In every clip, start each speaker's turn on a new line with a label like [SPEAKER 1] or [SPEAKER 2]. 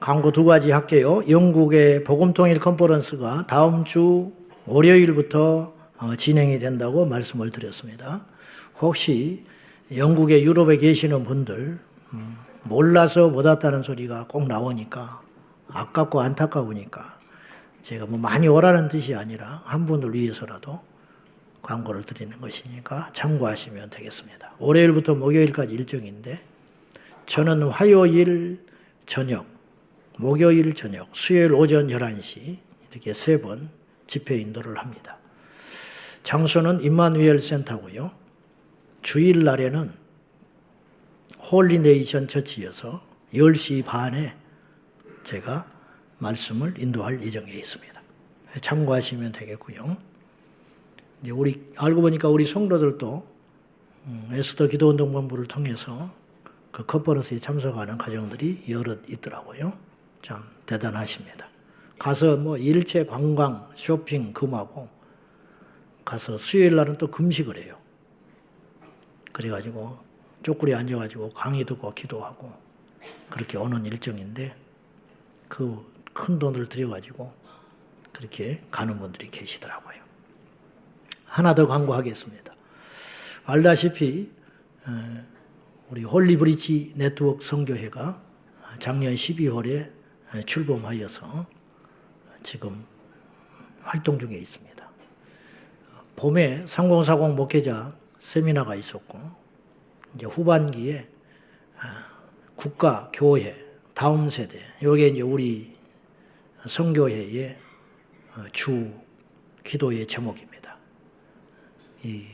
[SPEAKER 1] 광고 두 가지 할게요. 영국의 복음통일 컨퍼런스가 다음 주 월요일부터 진행이 된다고 말씀을 드렸습니다. 혹시 영국에 유럽에 계시는 분들 몰라서 못 왔다는 소리가 꼭 나오니까 아깝고 안타까우니까 제가 뭐 많이 오라는 뜻이 아니라 한 분을 위해서라도 광고를 드리는 것이니까 참고하시면 되겠습니다. 월요일부터 목요일까지 일정인데 저는 화요일 저녁, 목요일 저녁, 수요일 오전 11시 이렇게 3번 집회 인도를 합니다. 장소는 임마누엘 센터고요. 주일날에는 홀리네이션 처치여서 10시 반에 제가 말씀을 인도할 예정에 있습니다. 참고하시면 되겠고요. 이제 알고 보니까 우리 성도들도 에스더 기도운동본부를 통해서 그 컨퍼런스에 참석하는 가정들이 여럿 있더라고요. 참 대단하십니다. 가서 뭐 일체 관광, 쇼핑 금하고 가서 수요일 날은 또 금식을 해요. 그래가지고 쪼꾸리 앉아가지고 강의 듣고 기도하고 그렇게 오는 일정인데 그 큰 돈을 들여가지고 그렇게 가는 분들이 계시더라고요. 하나 더 광고하겠습니다. 알다시피 우리 홀리브리지 네트워크 선교회가 작년 12월에 출범하여서 지금 활동 중에 있습니다. 봄에 3040 목회자 세미나가 있었고 이제 후반기에 국가, 교회, 다음 세대 이게 이제 우리 선교회의 주 기도의 제목입니다. 이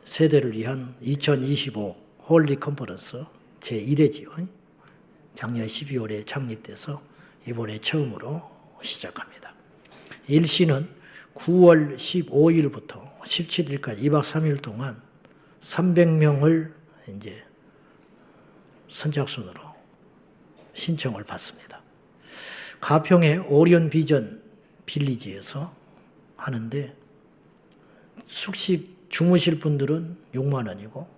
[SPEAKER 1] 세대를 위한 2025 홀리 컨퍼런스 제1회지요. 작년 12월에 창립돼서 이번에 처음으로 시작합니다. 일시는 9월 15일부터 17일까지 2박 3일 동안 300명을 이제 선착순으로 신청을 받습니다. 가평의 오리온 비전 빌리지에서 하는데 숙식 주무실 분들은 6만 원이고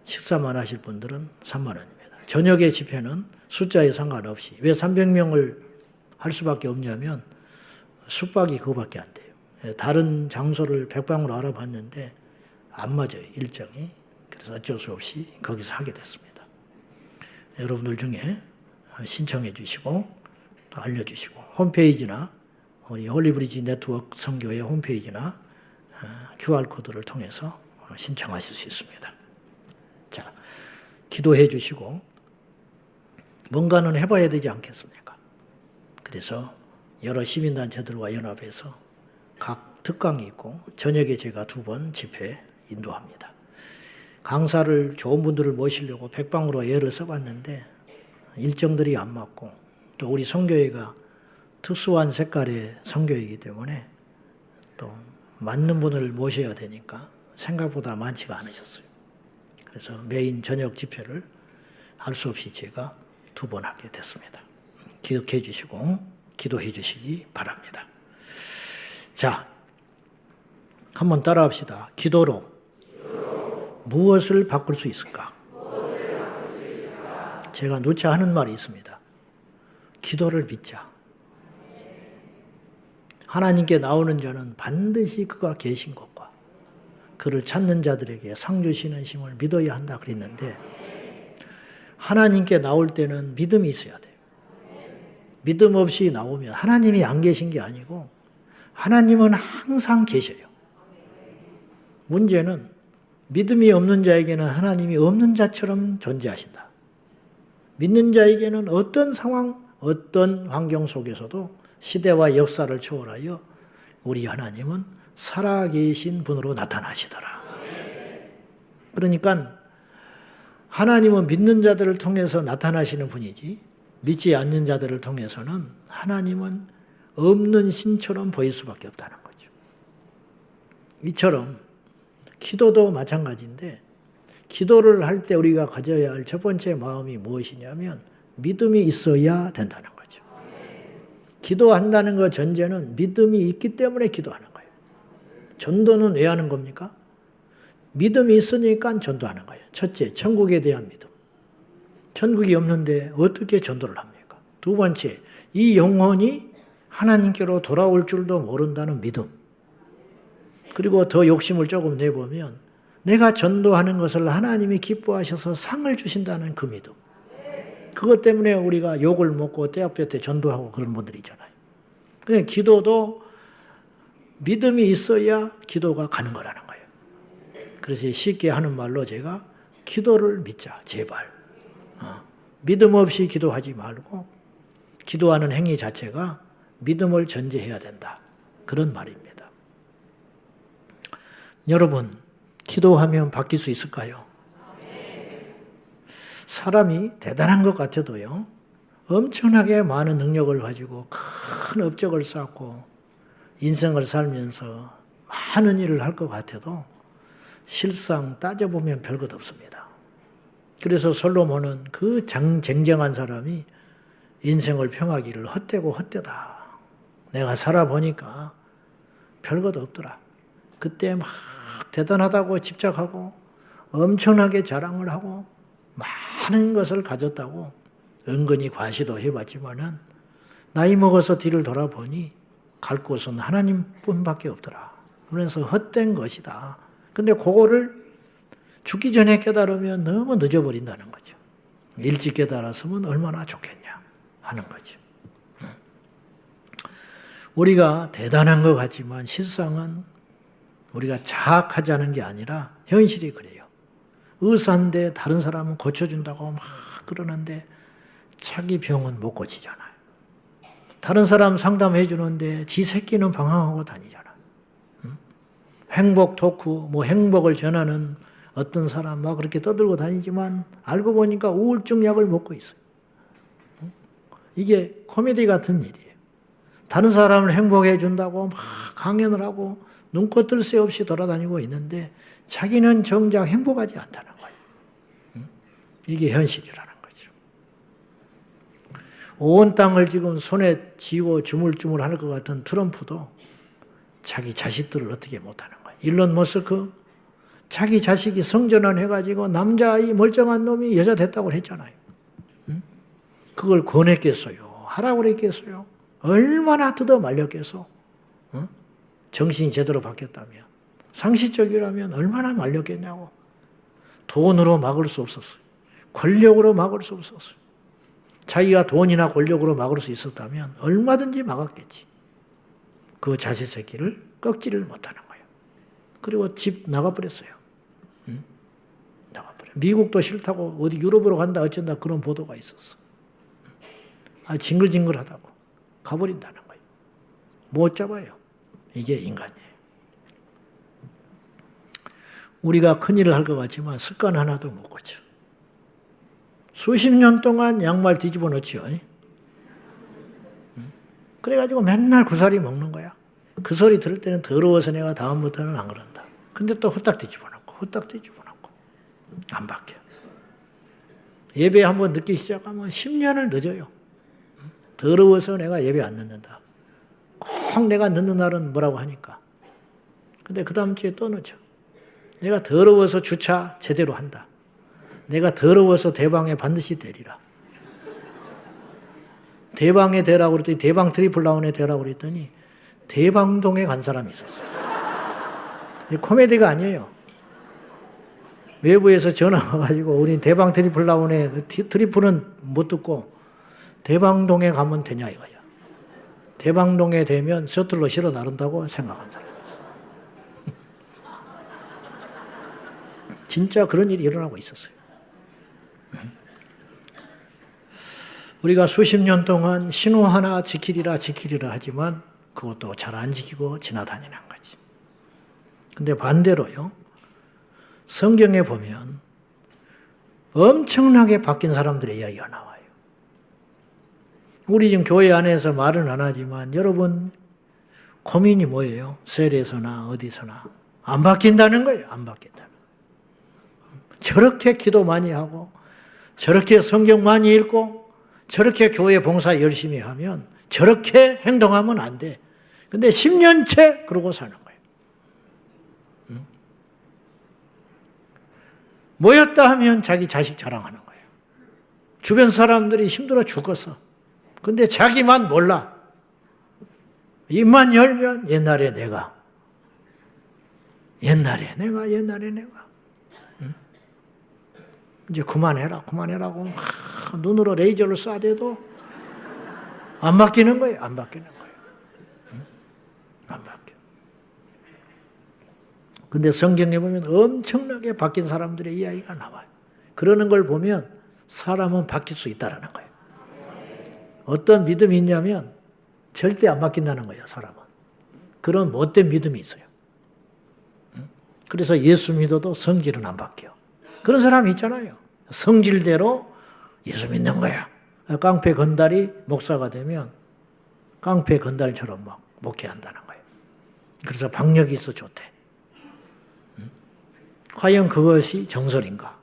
[SPEAKER 1] 식사만 하실 분들은 3만 원입니다. 저녁의 집회는 숫자에 상관없이 왜 300명을 할 수밖에 없냐면 숙박이 그거밖에 안 돼요. 다른 장소를 백방으로 알아봤는데 안 맞아요, 일정이. 그래서 어쩔 수 없이 거기서 하게 됐습니다. 여러분들 중에 신청해 주시고 또 알려주시고 홈페이지나 우리 홀리브리지 네트워크 선교회 홈페이지나 QR코드를 통해서 신청하실 수 있습니다. 자, 기도해 주시고 뭔가는 해봐야 되지 않겠습니까? 그래서 여러 시민단체들과 연합해서 각 특강이 있고 저녁에 제가 2번 집회 인도합니다. 강사를 좋은 분들을 모시려고 백방으로 애를 써봤는데 일정들이 안 맞고 또 우리 선교회가 특수한 색깔의 선교회이기 때문에 또 맞는 분을 모셔야 되니까 생각보다 많지가 않으셨어요. 그래서 메인 저녁 집회를 할 수 없이 제가 2번 하게 됐습니다. 기억해 주시고 기도해 주시기 바랍니다. 자, 한번 따라 합시다. 기도로 무엇을 바꿀 수 있을까? 제가 누차 하는 말이 있습니다. 기도를 믿자. 하나님께 나오는 자는 반드시 그가 계신 것과 그를 찾는 자들에게 상 주시는 힘을 믿어야 한다 그랬는데 하나님께 나올 때는 믿음이 있어야 돼요. 믿음 없이 나오면 하나님이 안 계신 게 아니고 하나님은 항상 계셔요. 문제는 믿음이 없는 자에게는 하나님이 없는 자처럼 존재하신다. 믿는 자에게는 어떤 상황, 어떤 환경 속에서도 시대와 역사를 초월하여 우리 하나님은 살아계신 분으로 나타나시더라. 그러니까 하나님은 믿는 자들을 통해서 나타나시는 분이지 믿지 않는 자들을 통해서는 하나님은 없는 신처럼 보일 수밖에 없다는 거죠. 이처럼 기도도 마찬가지인데 기도를 할 때 우리가 가져야 할 첫 번째 마음이 무엇이냐면 믿음이 있어야 된다는 거죠. 기도한다는 것 전제는 믿음이 있기 때문에 기도하는 거예요. 전도는 왜 하는 겁니까? 믿음이 있으니까 전도하는 거예요. 첫째, 천국에 대한 믿음. 천국이 없는데 어떻게 전도를 합니까? 두 번째, 이 영혼이 하나님께로 돌아올 줄도 모른다는 믿음. 그리고 더 욕심을 조금 내보면 내가 전도하는 것을 하나님이 기뻐하셔서 상을 주신다는 그 믿음. 그것 때문에 우리가 욕을 먹고 떼앞볕에 전도하고 그런 분들이 있잖아요. 그냥 기도도 믿음이 있어야 기도가 가는 거라는 거예요. 그래서 쉽게 하는 말로 제가 기도를 믿자, 제발. 믿음 없이 기도하지 말고 기도하는 행위 자체가 믿음을 전제해야 된다. 그런 말입니다. 여러분, 기도하면 바뀔 수 있을까요? 사람이 대단한 것 같아도요, 엄청나게 많은 능력을 가지고 큰 업적을 쌓고 인생을 살면서 많은 일을 할 것 같아도 실상 따져보면 별것 없습니다. 그래서 솔로몬은 그 쟁쟁한 사람이 인생을 평하기를 헛되고 헛되다. 내가 살아보니까 별것 없더라. 그때 막 대단하다고 집착하고 엄청나게 자랑을 하고 많은 것을 가졌다고 은근히 과시도 해봤지만은 나이 먹어서 뒤를 돌아보니 갈 곳은 하나님뿐밖에 없더라. 그래서 헛된 것이다. 근데 그거를 죽기 전에 깨달으면 너무 늦어버린다는 거죠. 일찍 깨달았으면 얼마나 좋겠냐 하는 거죠. 우리가 대단한 것 같지만 실상은 우리가 자학하자는 게 아니라 현실이 그래요. 의사인데 다른 사람은 고쳐준다고 막 그러는데 자기 병은 못 고치잖아요. 다른 사람 상담해 주는데 지 새끼는 방황하고 다니잖아요. 행복 토크, 행복을 전하는 어떤 사람 막 그렇게 떠들고 다니지만 알고 보니까 우울증 약을 먹고 있어요. 이게 코미디 같은 일이에요. 다른 사람을 행복해 준다고 막 강연을 하고 눈코 뜰 새 없이 돌아다니고 있는데 자기는 정작 행복하지 않다는 거예요. 이게 현실이라는 거죠. 온 땅을 지금 손에 쥐고 주물주물 할 것 같은 트럼프도 자기 자식들을 어떻게 못하는 거예요. 일론 머스크 자기 자식이 성전환 해가지고 남자아이 멀쩡한 놈이 여자 됐다고 했잖아요. 그걸 권했겠어요? 하라고 그랬겠어요? 얼마나 뜯어 말렸겠어? 정신이 제대로 바뀌었다면. 상식적이라면 얼마나 말렸겠냐고. 돈으로 막을 수 없었어요. 권력으로 막을 수 없었어요. 자기가 돈이나 권력으로 막을 수 있었다면 얼마든지 막았겠지. 그 자식 새끼를 꺾지를 못하는 거예요. 그리고 집 나가버렸어요. 나가버려. 미국도 싫다고 어디 유럽으로 간다 어쩐다 그런 보도가 있었어. 징글징글하다고 가버린다는 거예요. 못 잡아요. 이게 인간이에요. 우리가 큰일을 할 것 같지만 습관 하나도 못 고쳐. 수십 년 동안 양말 뒤집어 놓지요. 그래가지고 맨날 구사리 먹는 거야. 그 소리 들을 때는 더러워서 내가 다음부터는 안 그런다. 근데 또 후딱 뒤집어 놓고 후딱 뒤집어 놓고 안 바뀌어. 예배 한번 늦기 시작하면 10년을 늦어요. 더러워서 내가 예배 안 늦는다. 꼭 내가 늦는 날은 뭐라고 하니까. 근데 그 다음 주에 또 늦어. 내가 더러워서 주차 제대로 한다. 내가 더러워서 대방에 반드시 대리라. 대방에 대라고 그랬더니 대방 트리플라운에 대라고 그랬더니 대방동에 간 사람이 있었어요. 코미디가 아니에요. 외부에서 전화 와가지고 우리 대방 트리플라운에 트리플은 못 듣고 대방동에 가면 되냐 이거야. 대방동에 되면 셔틀로 실어 나른다고 생각한 사람이 있어요. 진짜 그런 일이 일어나고 있었어요. 우리가 수십 년 동안 신호 하나 지키리라 하지만 그것도 잘 안 지키고 지나다니는 거지. 근데 반대로요. 성경에 보면 엄청나게 바뀐 사람들의 이야기가 나와요. 우리 지금 교회 안에서 말은 안 하지만 여러분 고민이 뭐예요? 셀에서나 어디서나 안 바뀐다는 거예요. 안 바뀐다는 거예요. 저렇게 기도 많이 하고 저렇게 성경 많이 읽고 저렇게 교회 봉사 열심히 하면 저렇게 행동하면 안 돼. 근데 10년째 그러고 사는 거예요. 모였다 하면 자기 자식 자랑하는 거예요. 주변 사람들이 힘들어 죽었어. 근데 자기만 몰라. 입만 열면 옛날에 내가. 응? 이제 그만해라고 눈으로 레이저로 쏴대도 안 바뀌는 거예요. 응? 안 바뀌어. 근데 성경에 보면 엄청나게 바뀐 사람들의 이야기가 나와요. 그러는 걸 보면 사람은 바뀔 수 있다라는 거예요. 어떤 믿음이 있냐면 절대 안 바뀐다는 거예요, 사람은. 그런 못된 믿음이 있어요. 그래서 예수 믿어도 성질은 안 바뀌어. 그런 사람이 있잖아요. 성질대로 예수 믿는 거야. 깡패 건달이 목사가 되면 깡패 건달처럼 막 목회한다는 거예요. 그래서 박력이 있어 좋대. 과연 그것이 정설인가?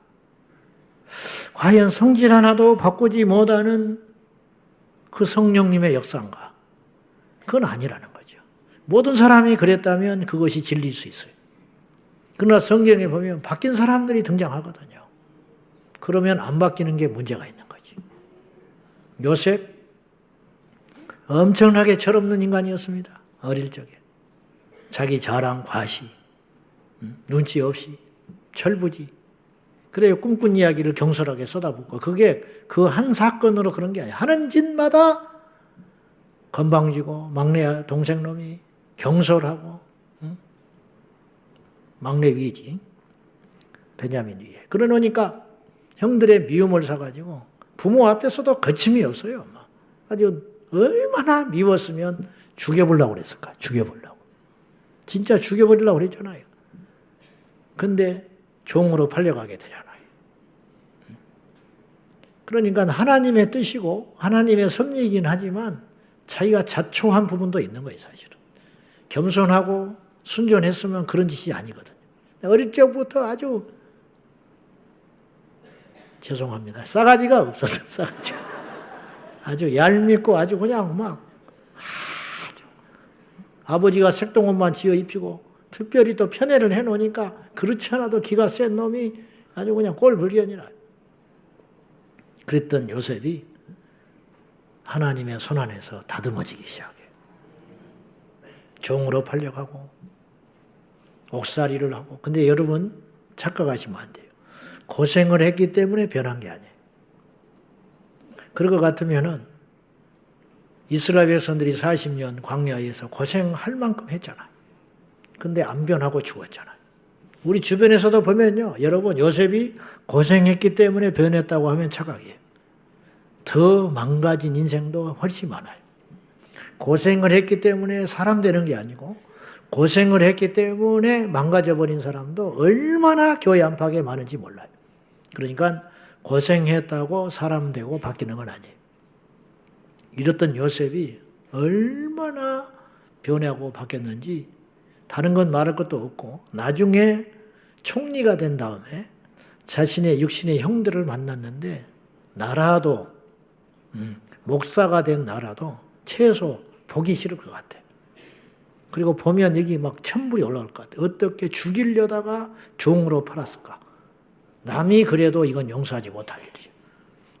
[SPEAKER 1] 과연 성질 하나도 바꾸지 못하는 그 성령님의 역사인가? 그건 아니라는 거죠. 모든 사람이 그랬다면 그것이 진리일 수 있어요. 그러나 성경에 보면 바뀐 사람들이 등장하거든요. 그러면 안 바뀌는 게 문제가 있는 거지. 요셉, 엄청나게 철없는 인간이었습니다. 어릴 적에. 자기 자랑, 과시, 눈치 없이, 철부지. 그래요. 꿈꾼 이야기를 경솔하게 쏟아붓고, 그게 그 한 사건으로 그런 게 아니에요. 하는 짓마다 건방지고, 막내 동생 놈이 경솔하고, 막내 위지. 베냐민 위에. 그러니까 형들의 미움을 사가지고 부모 앞에서도 거침이 없어요. 아주 얼마나 미웠으면 죽여보려고 그랬을까? 죽여보려고. 진짜 죽여버리려고 그랬잖아요. 근데 종으로 팔려가게 되잖아요. 그러니까 하나님의 뜻이고 하나님의 섭리이긴 하지만 자기가 자초한 부분도 있는 거예요, 사실은. 겸손하고 순전했으면 그런 짓이 아니거든요. 어릴 적부터 아주 죄송합니다. 싸가지가 없었어요. 싸가지가. 아주 얄밉고 아주 그냥 막 아주 아버지가 색동옷만 지어 입히고 특별히 또 편애를 해놓으니까 그렇지 않아도 기가 센 놈이 아주 그냥 꼴불견이라. 그랬던 요셉이 하나님의 손안에서 다듬어지기 시작해요. 종으로 팔려가고 옥살이를 하고. 근데 여러분 착각하시면 안 돼요. 고생을 했기 때문에 변한 게 아니에요. 그럴 것 같으면은 이스라엘 백성들이 40년 광야에서 고생할 만큼 했잖아요. 근데 안 변하고 죽었잖아요. 우리 주변에서도 보면요. 여러분 요셉이 고생했기 때문에 변했다고 하면 착각이에요. 더 망가진 인생도 훨씬 많아요. 고생을 했기 때문에 사람 되는 게 아니고 고생을 했기 때문에 망가져버린 사람도 얼마나 교회 안팎에 많은지 몰라요. 그러니까 고생했다고 사람 되고 바뀌는 건 아니에요. 이랬던 요셉이 얼마나 변하고 바뀌었는지 다른 건 말할 것도 없고 나중에 총리가 된 다음에 자신의 육신의 형들을 만났는데 나라도 목사가 된 나라도 최소 보기 싫을 것 같아요. 그리고 보면 여기 막 천불이 올라올 것 같아요. 어떻게 죽이려다가 종으로 팔았을까? 남이 그래도 이건 용서하지 못할 일이죠.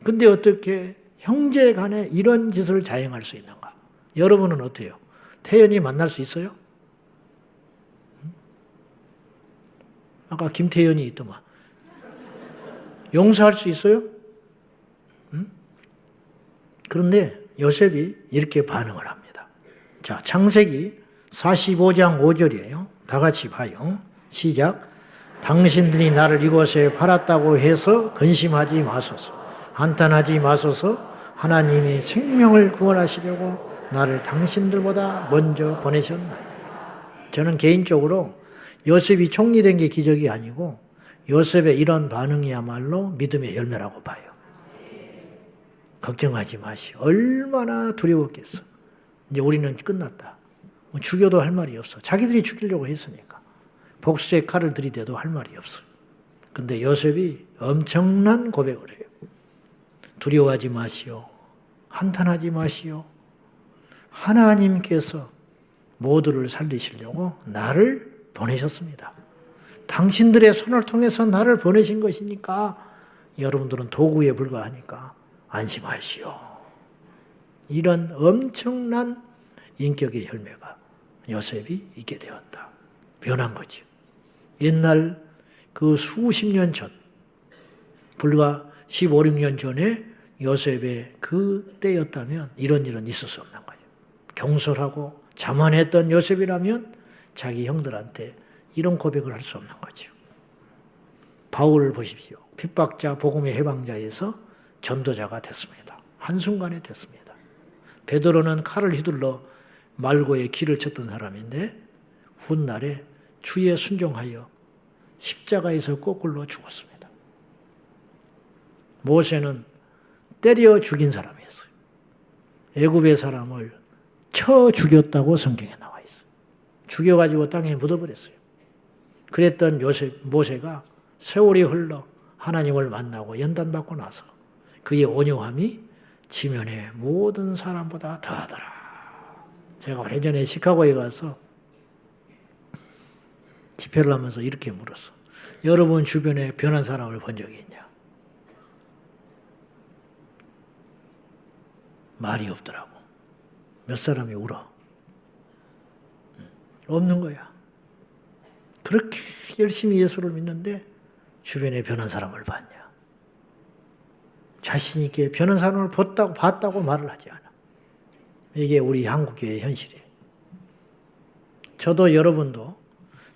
[SPEAKER 1] 근데 어떻게 형제 간에 이런 짓을 자행할 수 있는가? 여러분은 어때요? 태연이 만날 수 있어요? 아까 김태연이 있더만. 용서할 수 있어요? 그런데 요셉이 이렇게 반응을 합니다. 자, 창세기 45장 5절이에요. 다 같이 봐요. 시작. 당신들이 나를 이곳에 팔았다고 해서 근심하지 마소서. 한탄하지 마소서. 하나님이 생명을 구원하시려고 나를 당신들보다 먼저 보내셨나요? 저는 개인적으로 요셉이 총리된 게 기적이 아니고 요셉의 이런 반응이야말로 믿음의 열매라고 봐요. 걱정하지 마시오. 얼마나 두려웠겠어. 이제 우리는 끝났다. 죽여도 할 말이 없어. 자기들이 죽이려고 했으니까. 복수의 칼을 들이대도 할 말이 없어. 근데 요셉이 엄청난 고백을 해요. 두려워하지 마시오. 한탄하지 마시오. 하나님께서 모두를 살리시려고 나를 보내셨습니다. 당신들의 손을 통해서 나를 보내신 것이니까 여러분들은 도구에 불과하니까 안심하시오. 이런 엄청난 인격의 혈매가 요셉이 있게 되었다. 변한 거죠. 옛날 그 수십 년 전, 불과 15, 16년 전에 요셉의 그 때였다면 이런 일은 있을 수 없는 거예요. 경솔하고 자만했던 요셉이라면 자기 형들한테 이런 고백을 할 수 없는 거죠. 바울을 보십시오. 핍박자, 복음의 해방자에서 전도자가 됐습니다. 한순간에 됐습니다. 베드로는 칼을 휘둘러 말고의 길을 쳤던 사람인데 훗날에 주에 순종하여 십자가에서 거꾸로 죽었습니다. 모세는 때려 죽인 사람이었어요. 애굽의 사람을 쳐 죽였다고 성경에 나와 있어요. 죽여가지고 땅에 묻어버렸어요. 그랬던 모세가 세월이 흘러 하나님을 만나고 연단받고 나서 그의 온유함이 지면의 모든 사람보다 더하더라. 제가 예전에 시카고에 가서 집회를 하면서 이렇게 물었어. 여러분 주변에 변한 사람을 본 적이 있냐? 말이 없더라고. 몇 사람이 울어. 없는 거야. 그렇게 열심히 예수를 믿는데 주변에 변한 사람을 봤냐? 자신 있게 변한 사람을 봤다고 말을 하지 않아. 이게 우리 한국교회의 현실이에요. 저도 여러분도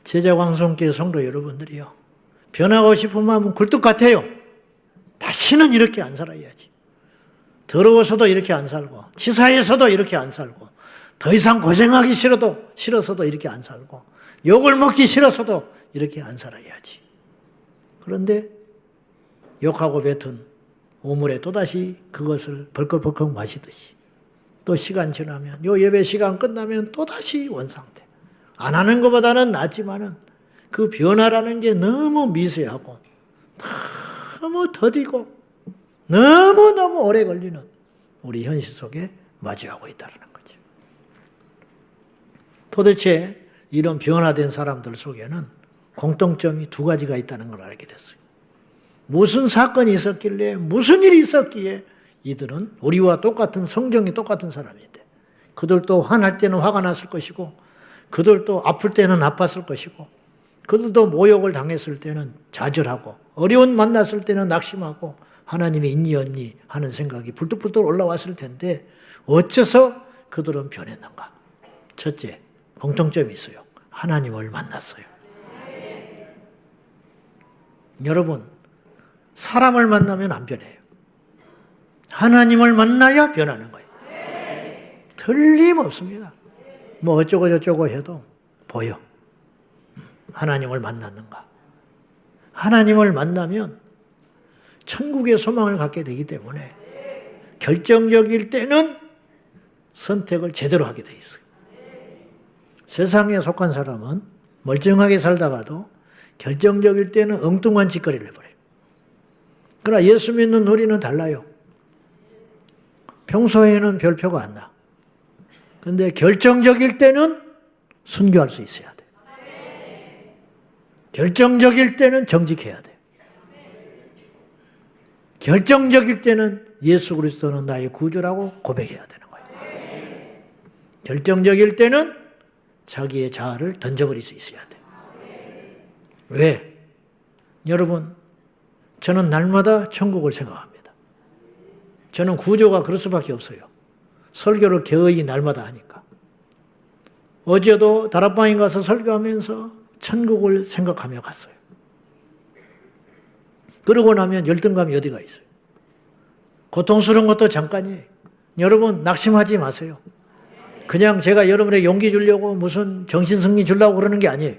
[SPEAKER 1] 제자광성교회 성도 여러분들이요. 변하고 싶은 마음은 굴뚝 같아요. 다시는 이렇게 안 살아야지. 더러워서도 이렇게 안 살고 치사해서도 이렇게 안 살고 더 이상 고생하기 싫어서도 이렇게 안 살고 욕을 먹기 싫어서도 이렇게 안 살아야지. 그런데 욕하고 뱉은 우물에 또다시 그것을 벌컥벌컥 마시듯이 또 시간 지나면 요 예배 시간 끝나면 또다시 원상태. 안 하는 것보다는 낫지만은 그 변화라는 게 너무 미세하고 너무 더디고 너무너무 오래 걸리는 우리 현실 속에 맞이하고 있다는 거죠. 도대체 이런 변화된 사람들 속에는 공통점이 두 가지가 있다는 걸 알게 됐어요. 무슨 사건이 있었길래 무슨 일이 있었기에 이들은 우리와 똑같은 성정이 똑같은 사람인데 그들도 화날 때는 화가 났을 것이고 그들도 아플 때는 아팠을 것이고 그들도 모욕을 당했을 때는 좌절하고 어려운 만났을 때는 낙심하고 하나님이 있니 없니 하는 생각이 불뚝불뚝 올라왔을 텐데 어째서 그들은 변했는가? 첫째, 공통점이 있어요. 하나님을 만났어요. 여러분, 사람을 만나면 안 변해요. 하나님을 만나야 변하는 거예요. 틀림없습니다. 뭐 어쩌고 저쩌고 해도 보여. 하나님을 만났는가? 하나님을 만나면 천국의 소망을 갖게 되기 때문에 결정적일 때는 선택을 제대로 하게 돼 있어요. 세상에 속한 사람은 멀쩡하게 살다가도 결정적일 때는 엉뚱한 짓거리를 해버려요. 그러나 예수 믿는 우리는 달라요. 평소에는 별표가 안 나. 그런데 결정적일 때는 순교할 수 있어야 돼. 결정적일 때는 정직해야 돼. 결정적일 때는 예수 그리스도는 나의 구주라고 고백해야 되는 거예요. 결정적일 때는 자기의 자아를 던져버릴 수 있어야 돼. 왜? 여러분, 저는 날마다 천국을 생각합니다. 저는 구조가 그럴 수밖에 없어요. 설교를 개의 날마다 하니까. 어제도 다락방에 가서 설교하면서 천국을 생각하며 갔어요. 그러고 나면 열등감이 어디가 있어요? 고통스러운 것도 잠깐이에요. 여러분 낙심하지 마세요. 그냥 제가 여러분의 용기 주려고 무슨 정신승리 주려고 그러는 게 아니에요.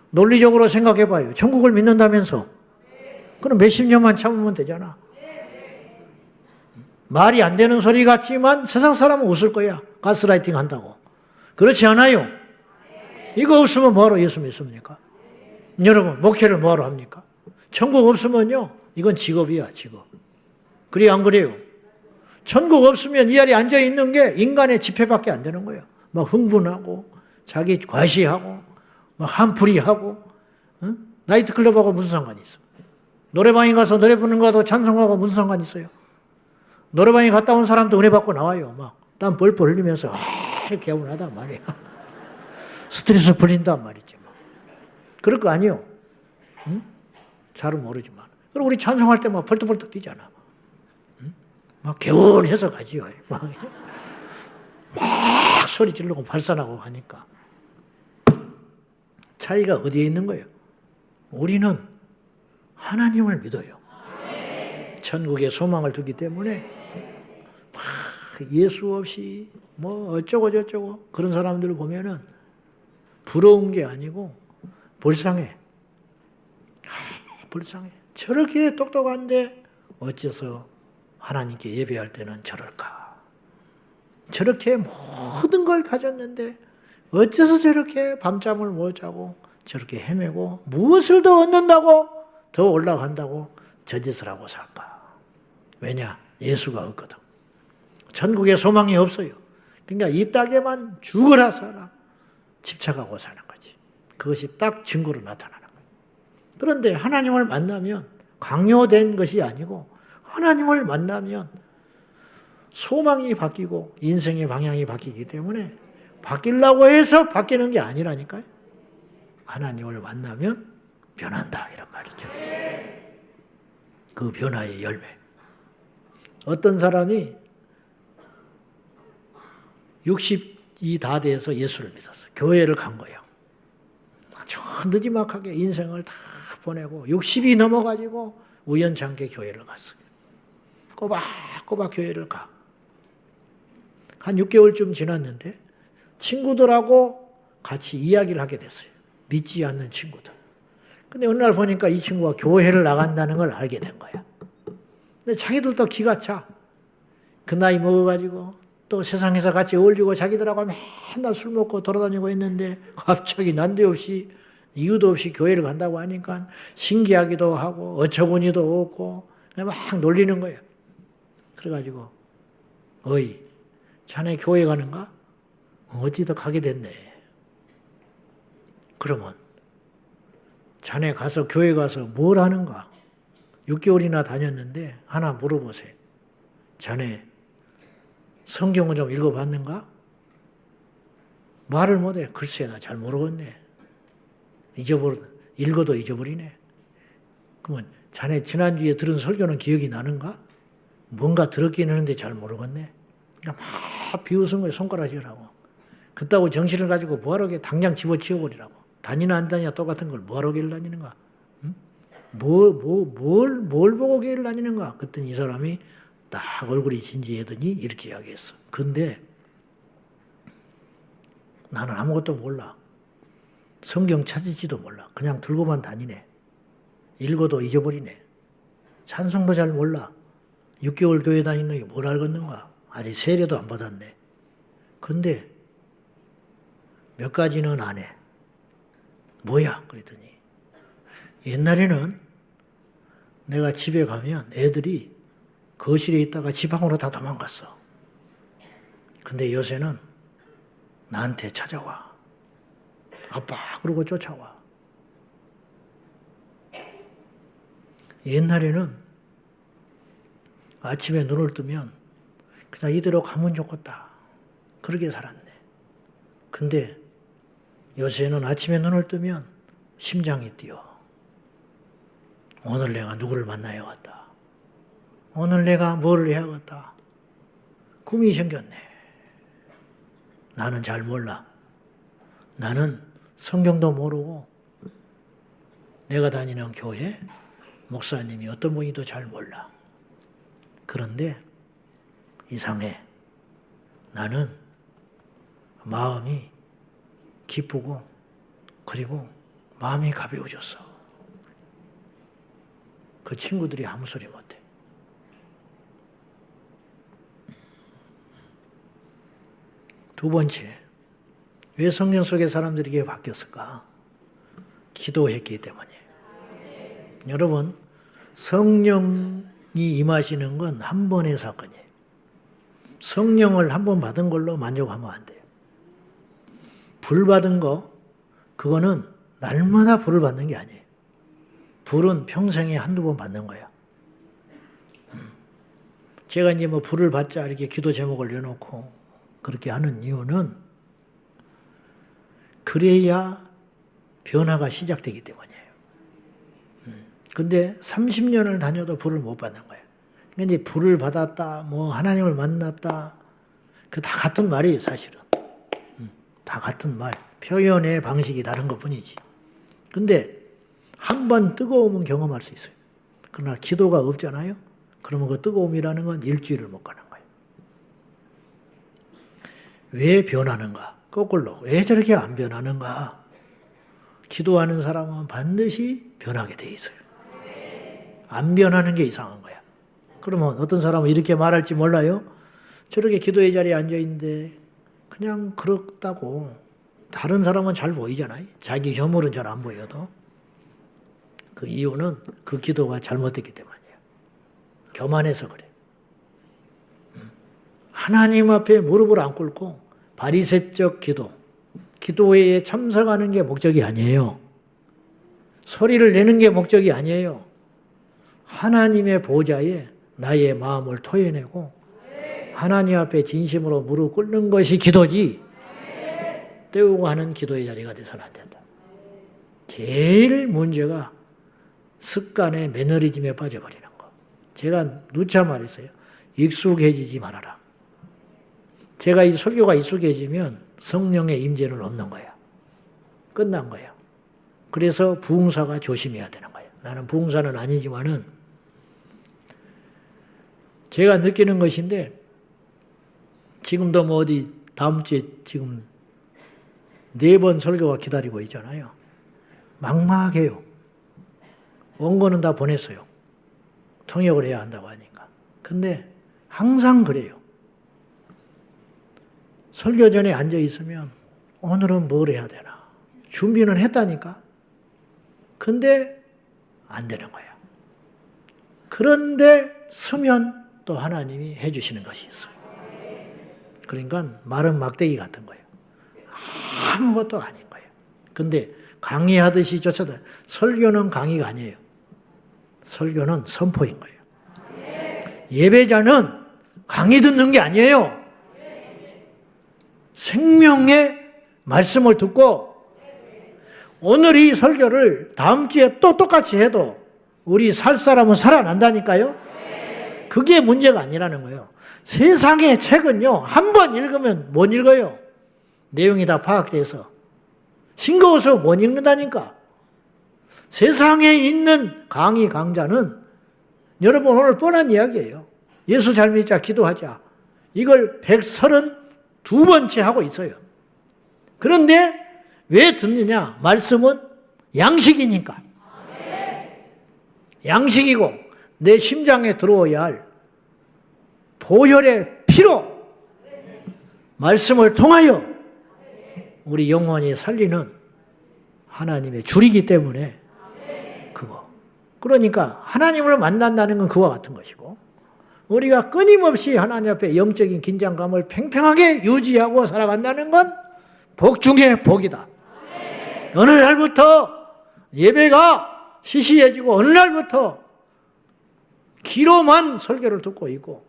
[SPEAKER 1] 논리적으로 생각해 봐요. 천국을 믿는다면서. 그럼 몇십 년만 참으면 되잖아. 말이 안 되는 소리 같지만 세상 사람은 웃을 거야. 가스라이팅 한다고. 그렇지 않아요. 이거 없으면 뭐하러 예수 믿습니까? 여러분 목회를 뭐하러 합니까? 천국 없으면요. 이건 직업이야, 직업. 그래 안 그래요? 천국 없으면 이 자리에 앉아있는 게 인간의 지폐밖에 안 되는 거예요. 막 흥분하고 자기 과시하고 막 한풀이하고 나이트클럽하고 무슨 상관이 있어? 노래방에 가서 노래 부르는 거하고 찬송하고 무슨 상관이 있어요? 노래방에 갔다 온 사람도 은혜 받고 나와요. 막 땀 뻘뻘 흘리면서 개운하단 말이야. 스트레스 풀린단 말이지. 뭐. 그럴 거 아니요. 응? 잘은 모르지만. 그리고 우리 찬송할 때 막 벌떡벌떡 뛰잖아. 응? 막 개운해서 가지요. 막 소리 지르고 발산하고 하니까. 차이가 어디에 있는 거예요? 우리는 하나님을 믿어요. 천국에 소망을 두기 때문에 예수 없이 뭐 어쩌고 저쩌고 그런 사람들을 보면은 부러운 게 아니고 불쌍해. 불쌍해. 저렇게 똑똑한데 어째서 하나님께 예배할 때는 저럴까? 저렇게 모든 걸 가졌는데 어째서 저렇게 밤잠을 못 자고 저렇게 헤매고 무엇을 더 얻는다고 더 올라간다고 저짓을 하고 살까? 왜냐? 예수가 없거든. 천국에 소망이 없어요. 그러니까 이 땅에만 죽어라 살아 집착하고 사는 거지. 그것이 딱 증거로 나타나는 거예요. 그런데 하나님을 만나면 강요된 것이 아니고 하나님을 만나면 소망이 바뀌고 인생의 방향이 바뀌기 때문에 바뀌려고 해서 바뀌는 게 아니라니까요. 하나님을 만나면 변한다 이런 말이죠. 그 변화의 열매. 어떤 사람이 60이 다 돼서 예수를 믿었어요. 교회를 간 거예요. 아주 늦지막하게 인생을 다 보내고 60이 넘어가지고 우연찮게 교회를 갔어요. 꼬박꼬박 교회를 가. 한 6개월쯤 지났는데 친구들하고 같이 이야기를 하게 됐어요. 믿지 않는 친구들. 근데 어느 날 보니까 이 친구가 교회를 나간다는 걸 알게 된 거야. 근데 자기들도 기가 차. 그 나이 먹어가지고 또 세상에서 같이 어울리고 자기들하고 맨날 술 먹고 돌아다니고 있는데 갑자기 난데없이 이유도 없이 교회를 간다고 하니까 신기하기도 하고 어처구니도 없고 막 놀리는 거예요. 그래가지고 어이 자네 교회 가는가? 어디다 가게 됐네. 그러면 자네 가서 교회 가서 뭘 하는가? 6개월이나 다녔는데 하나 물어보세요. 자네 성경을 좀 읽어봤는가? 말을 못해. 글쎄 나 잘 모르겠네. 읽어도 잊어버리네. 그러면 자네 지난주에 들은 설교는 기억이 나는가? 뭔가 들었긴 하는데 잘 모르겠네. 그러니까 막 비웃은 거예요. 손가락질하고. 그따구 정신을 가지고 뭐하러 당장 집어치워버리라고. 다니나 안 다니나 똑같은 걸 뭐하러 교회를 다니는가? 응? 뭘 보고 교회를 다니는가? 그랬더니 이 사람이 딱 얼굴이 진지하더니 이렇게 이야기했어. 근데 나는 아무것도 몰라. 성경 찾을지도 몰라. 그냥 들고만 다니네. 읽어도 잊어버리네. 찬송도 잘 몰라. 6개월 교회 다니는 게 뭘 알겠는가? 아직 세례도 안 받았네. 근데 몇 가지는 안 해. 뭐야? 그랬더니 옛날에는 내가 집에 가면 애들이 거실에 있다가 지방으로 다 도망갔어. 근데 요새는 나한테 찾아와. 아빠 그러고 쫓아와. 옛날에는 아침에 눈을 뜨면 그냥 이대로 가면 좋겠다. 그렇게 살았네. 근데 요새는 아침에 눈을 뜨면 심장이 뛰어. 오늘 내가 누구를 만나야겠다. 오늘 내가 뭘 해야겠다. 꿈이 생겼네. 나는 잘 몰라. 나는 성경도 모르고 내가 다니는 교회 목사님이 어떤 분이도 잘 몰라. 그런데 이상해. 나는 마음이 기쁘고 그리고 마음이 가벼워졌어. 그 친구들이 아무 소리 못해. 두 번째, 왜 성경 속의 사람들이 이게 바뀌었을까? 기도했기 때문이에요. 여러분, 성령이 임하시는 건 한 번의 사건이에요. 성령을 한 번 받은 걸로 만족하면 안 돼요. 불 받은 거, 그거는 날마다 불을 받는 게 아니에요. 불은 평생에 한두 번 받는 거야. 제가 이제 뭐 불을 받자 이렇게 기도 제목을 내놓고 그렇게 하는 이유는 그래야 변화가 시작되기 때문이에요. 근데 30년을 다녀도 불을 못 받는 거예요. 그러니까 이제 불을 받았다, 뭐 하나님을 만났다, 그 다 같은 말이에요, 사실은. 다 같은 말. 표현의 방식이 다른 것 뿐이지. 근데 한 번 뜨거움은 경험할 수 있어요. 그러나 기도가 없잖아요. 그러면 그 뜨거움이라는 건 일주일을 못 가는 거예요. 왜 변하는가? 거꾸로 왜 저렇게 안 변하는가? 기도하는 사람은 반드시 변하게 돼 있어요. 안 변하는 게 이상한 거야. 그러면 어떤 사람은 이렇게 말할지 몰라요. 저렇게 기도의 자리에 앉아있는데 그냥 그렇다고. 다른 사람은 잘 보이잖아요. 자기 혐오는 잘 안 보여도. 그 이유는 그 기도가 잘못됐기 때문이에요. 교만해서 그래. 하나님 앞에 무릎을 안 꿇고 바리새적 기도, 기도회에 참석하는 게 목적이 아니에요. 소리를 내는 게 목적이 아니에요. 하나님의 보좌에 나의 마음을 토해내고 하나님 앞에 진심으로 무릎 꿇는 것이 기도지 때우고 하는 기도의 자리가 돼서는 안 된다. 제일 문제가 습관의 매너리즘에 빠져버리는 거. 제가 누차 말했어요. 익숙해지지 말아라. 제가 이 설교가 익숙해지면 성령의 임재는 없는 거야. 끝난 거야. 그래서 부흥사가 조심해야 되는 거예요. 나는 부흥사는 아니지만은 제가 느끼는 것인데 지금도 뭐 어디 다음 주에 지금 4번 설교가 기다리고 있잖아요. 막막해요. 원고는 다 보냈어요. 통역을 해야 한다고 하니까. 근데 항상 그래요. 설교 전에 앉아 있으면 오늘은 뭘 해야 되나. 준비는 했다니까. 근데 안 되는 거야. 그런데 서면 또 하나님이 해주시는 것이 있어요. 그러니까 마른 막대기 같은 거예요. 아무것도 아닌 거예요. 근데 강의하듯이 쫓아다. 설교는 강의가 아니에요. 설교는 선포인 거예요. 예배자는 강의 듣는 게 아니에요. 생명의 말씀을 듣고 오늘 이 설교를 다음 주에 또 똑같이 해도 우리 살 사람은 살아난다니까요. 그게 문제가 아니라는 거예요. 세상의 책은요, 한 번 읽으면 못 읽어요. 내용이 다 파악돼서. 싱거워서 못 읽는다니까. 세상에 있는 강의 강자는 여러분 오늘 뻔한 이야기예요. 예수 잘 믿자, 기도하자. 이걸 132번째 하고 있어요. 그런데 왜 듣느냐? 말씀은 양식이니까. 양식이고 내 심장에 들어오야 할 보혈의 피로 말씀을 통하여 우리 영혼이 살리는 하나님의 줄이기 때문에 그거. 그러니까 하나님을 만난다는 건 그와 같은 것이고 우리가 끊임없이 하나님 앞에 영적인 긴장감을 팽팽하게 유지하고 살아간다는 건 복 중에 복이다. 어느 날부터 예배가 시시해지고 어느 날부터 귀로만 설교를 듣고 있고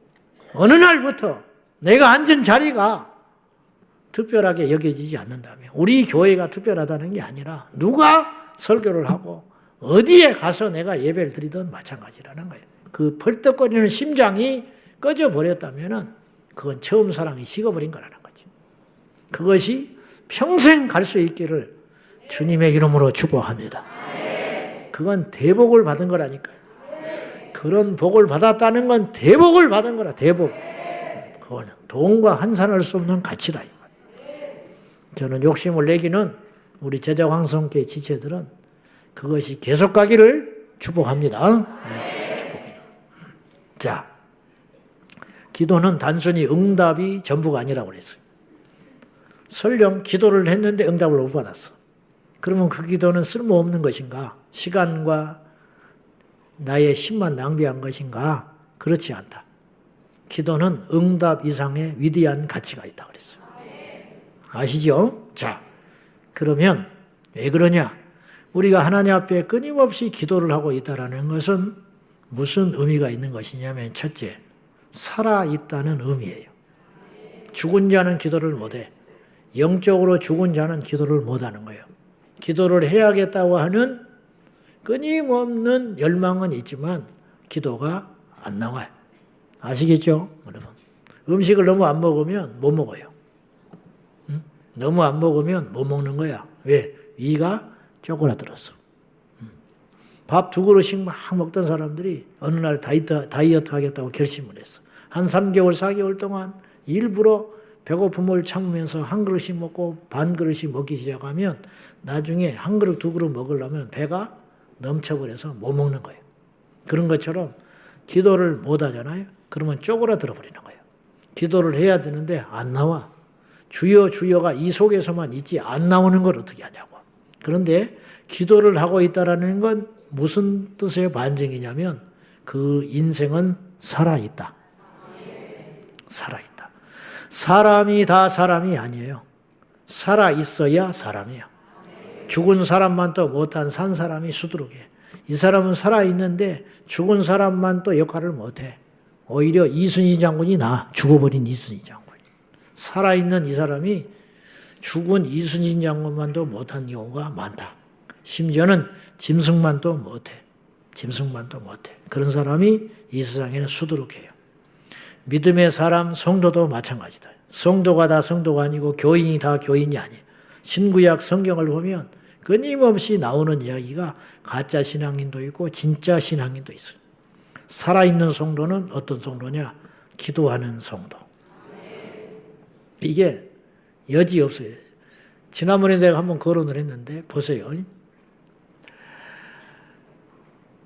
[SPEAKER 1] 어느 날부터 내가 앉은 자리가 특별하게 여겨지지 않는다면 우리 교회가 특별하다는 게 아니라 누가 설교를 하고 어디에 가서 내가 예배를 드리든 마찬가지라는 거예요. 그 펄떡거리는 심장이 꺼져버렸다면 그건 처음 사랑이 식어버린 거라는 거죠. 그것이 평생 갈 수 있기를 주님의 이름으로 축복합니다. 그건 대복을 받은 거라니까요. 그런 복을 받았다는 건 대복을 받은 거라, 대복. 그거는 돈과 환산할 수 없는 가치다. 저는 욕심을 내기는 우리 제자 황성교회 지체들은 그것이 계속 가기를 축복합니다. 네, 축복해요. 자, 기도는 단순히 응답이 전부가 아니라고 그랬어요. 설령 기도를 했는데 응답을 못 받았어. 그러면 그 기도는 쓸모없는 것인가? 시간과 나의 힘만 낭비한 것인가? 그렇지 않다. 기도는 응답 이상의 위대한 가치가 있다 그랬어요. 아시죠? 자, 그러면 왜 그러냐? 우리가 하나님 앞에 끊임없이 기도를 하고 있다는 것은 무슨 의미가 있는 것이냐면 첫째, 살아있다는 의미예요. 죽은 자는 기도를 못해. 영적으로 죽은 자는 기도를 못하는 거예요. 기도를 해야겠다고 하는 끊임없는 열망은 있지만 기도가 안 나와요. 아시겠죠? 여러분. 음식을 너무 안 먹으면 못 먹어요. 응? 너무 안 먹으면 못 먹는 거야. 왜? 위가 쪼그라들었어. 밥 2그릇씩 막 먹던 사람들이 어느 날 다이어트 하겠다고 결심을 했어. 한 3개월, 4개월 동안 일부러 배고픔을 참으면서 한 그릇씩 먹고 반 그릇씩 먹기 시작하면 나중에 한 그릇, 2그릇 먹으려면 배가 넘쳐버려서 못 먹는 거예요. 그런 것처럼 기도를 못 하잖아요. 그러면 쪼그라들어 버리는 거예요. 기도를 해야 되는데 안 나와. 주여 주여가 이 속에서만 있지 안 나오는 걸 어떻게 하냐고. 그런데 기도를 하고 있다라는 건 무슨 뜻의 반증이냐면 그 인생은 살아있다. 살아있다. 사람이 다 사람이 아니에요. 살아있어야 사람이에요. 죽은 사람만 또 못한 산 사람이 수두룩해. 이 사람은 살아있는데 죽은 사람만 또 역할을 못해. 오히려 이순신 장군이 나. 죽어버린 이순신 장군. 살아있는 이 사람이 죽은 이순신 장군만도 못한 경우가 많다. 심지어는 짐승만도 못해. 짐승만도 못해. 그런 사람이 이 세상에는 수두룩해요. 믿음의 사람, 성도도 마찬가지다. 성도가 다 성도가 아니고 교인이 다 교인이 아니에요. 신구약 성경을 보면 끊임없이 나오는 이야기가 가짜 신앙인도 있고 진짜 신앙인도 있어요. 살아있는 성도는 어떤 성도냐? 기도하는 성도. 이게 여지 없어요. 지난번에 내가 한번 거론을 했는데 보세요.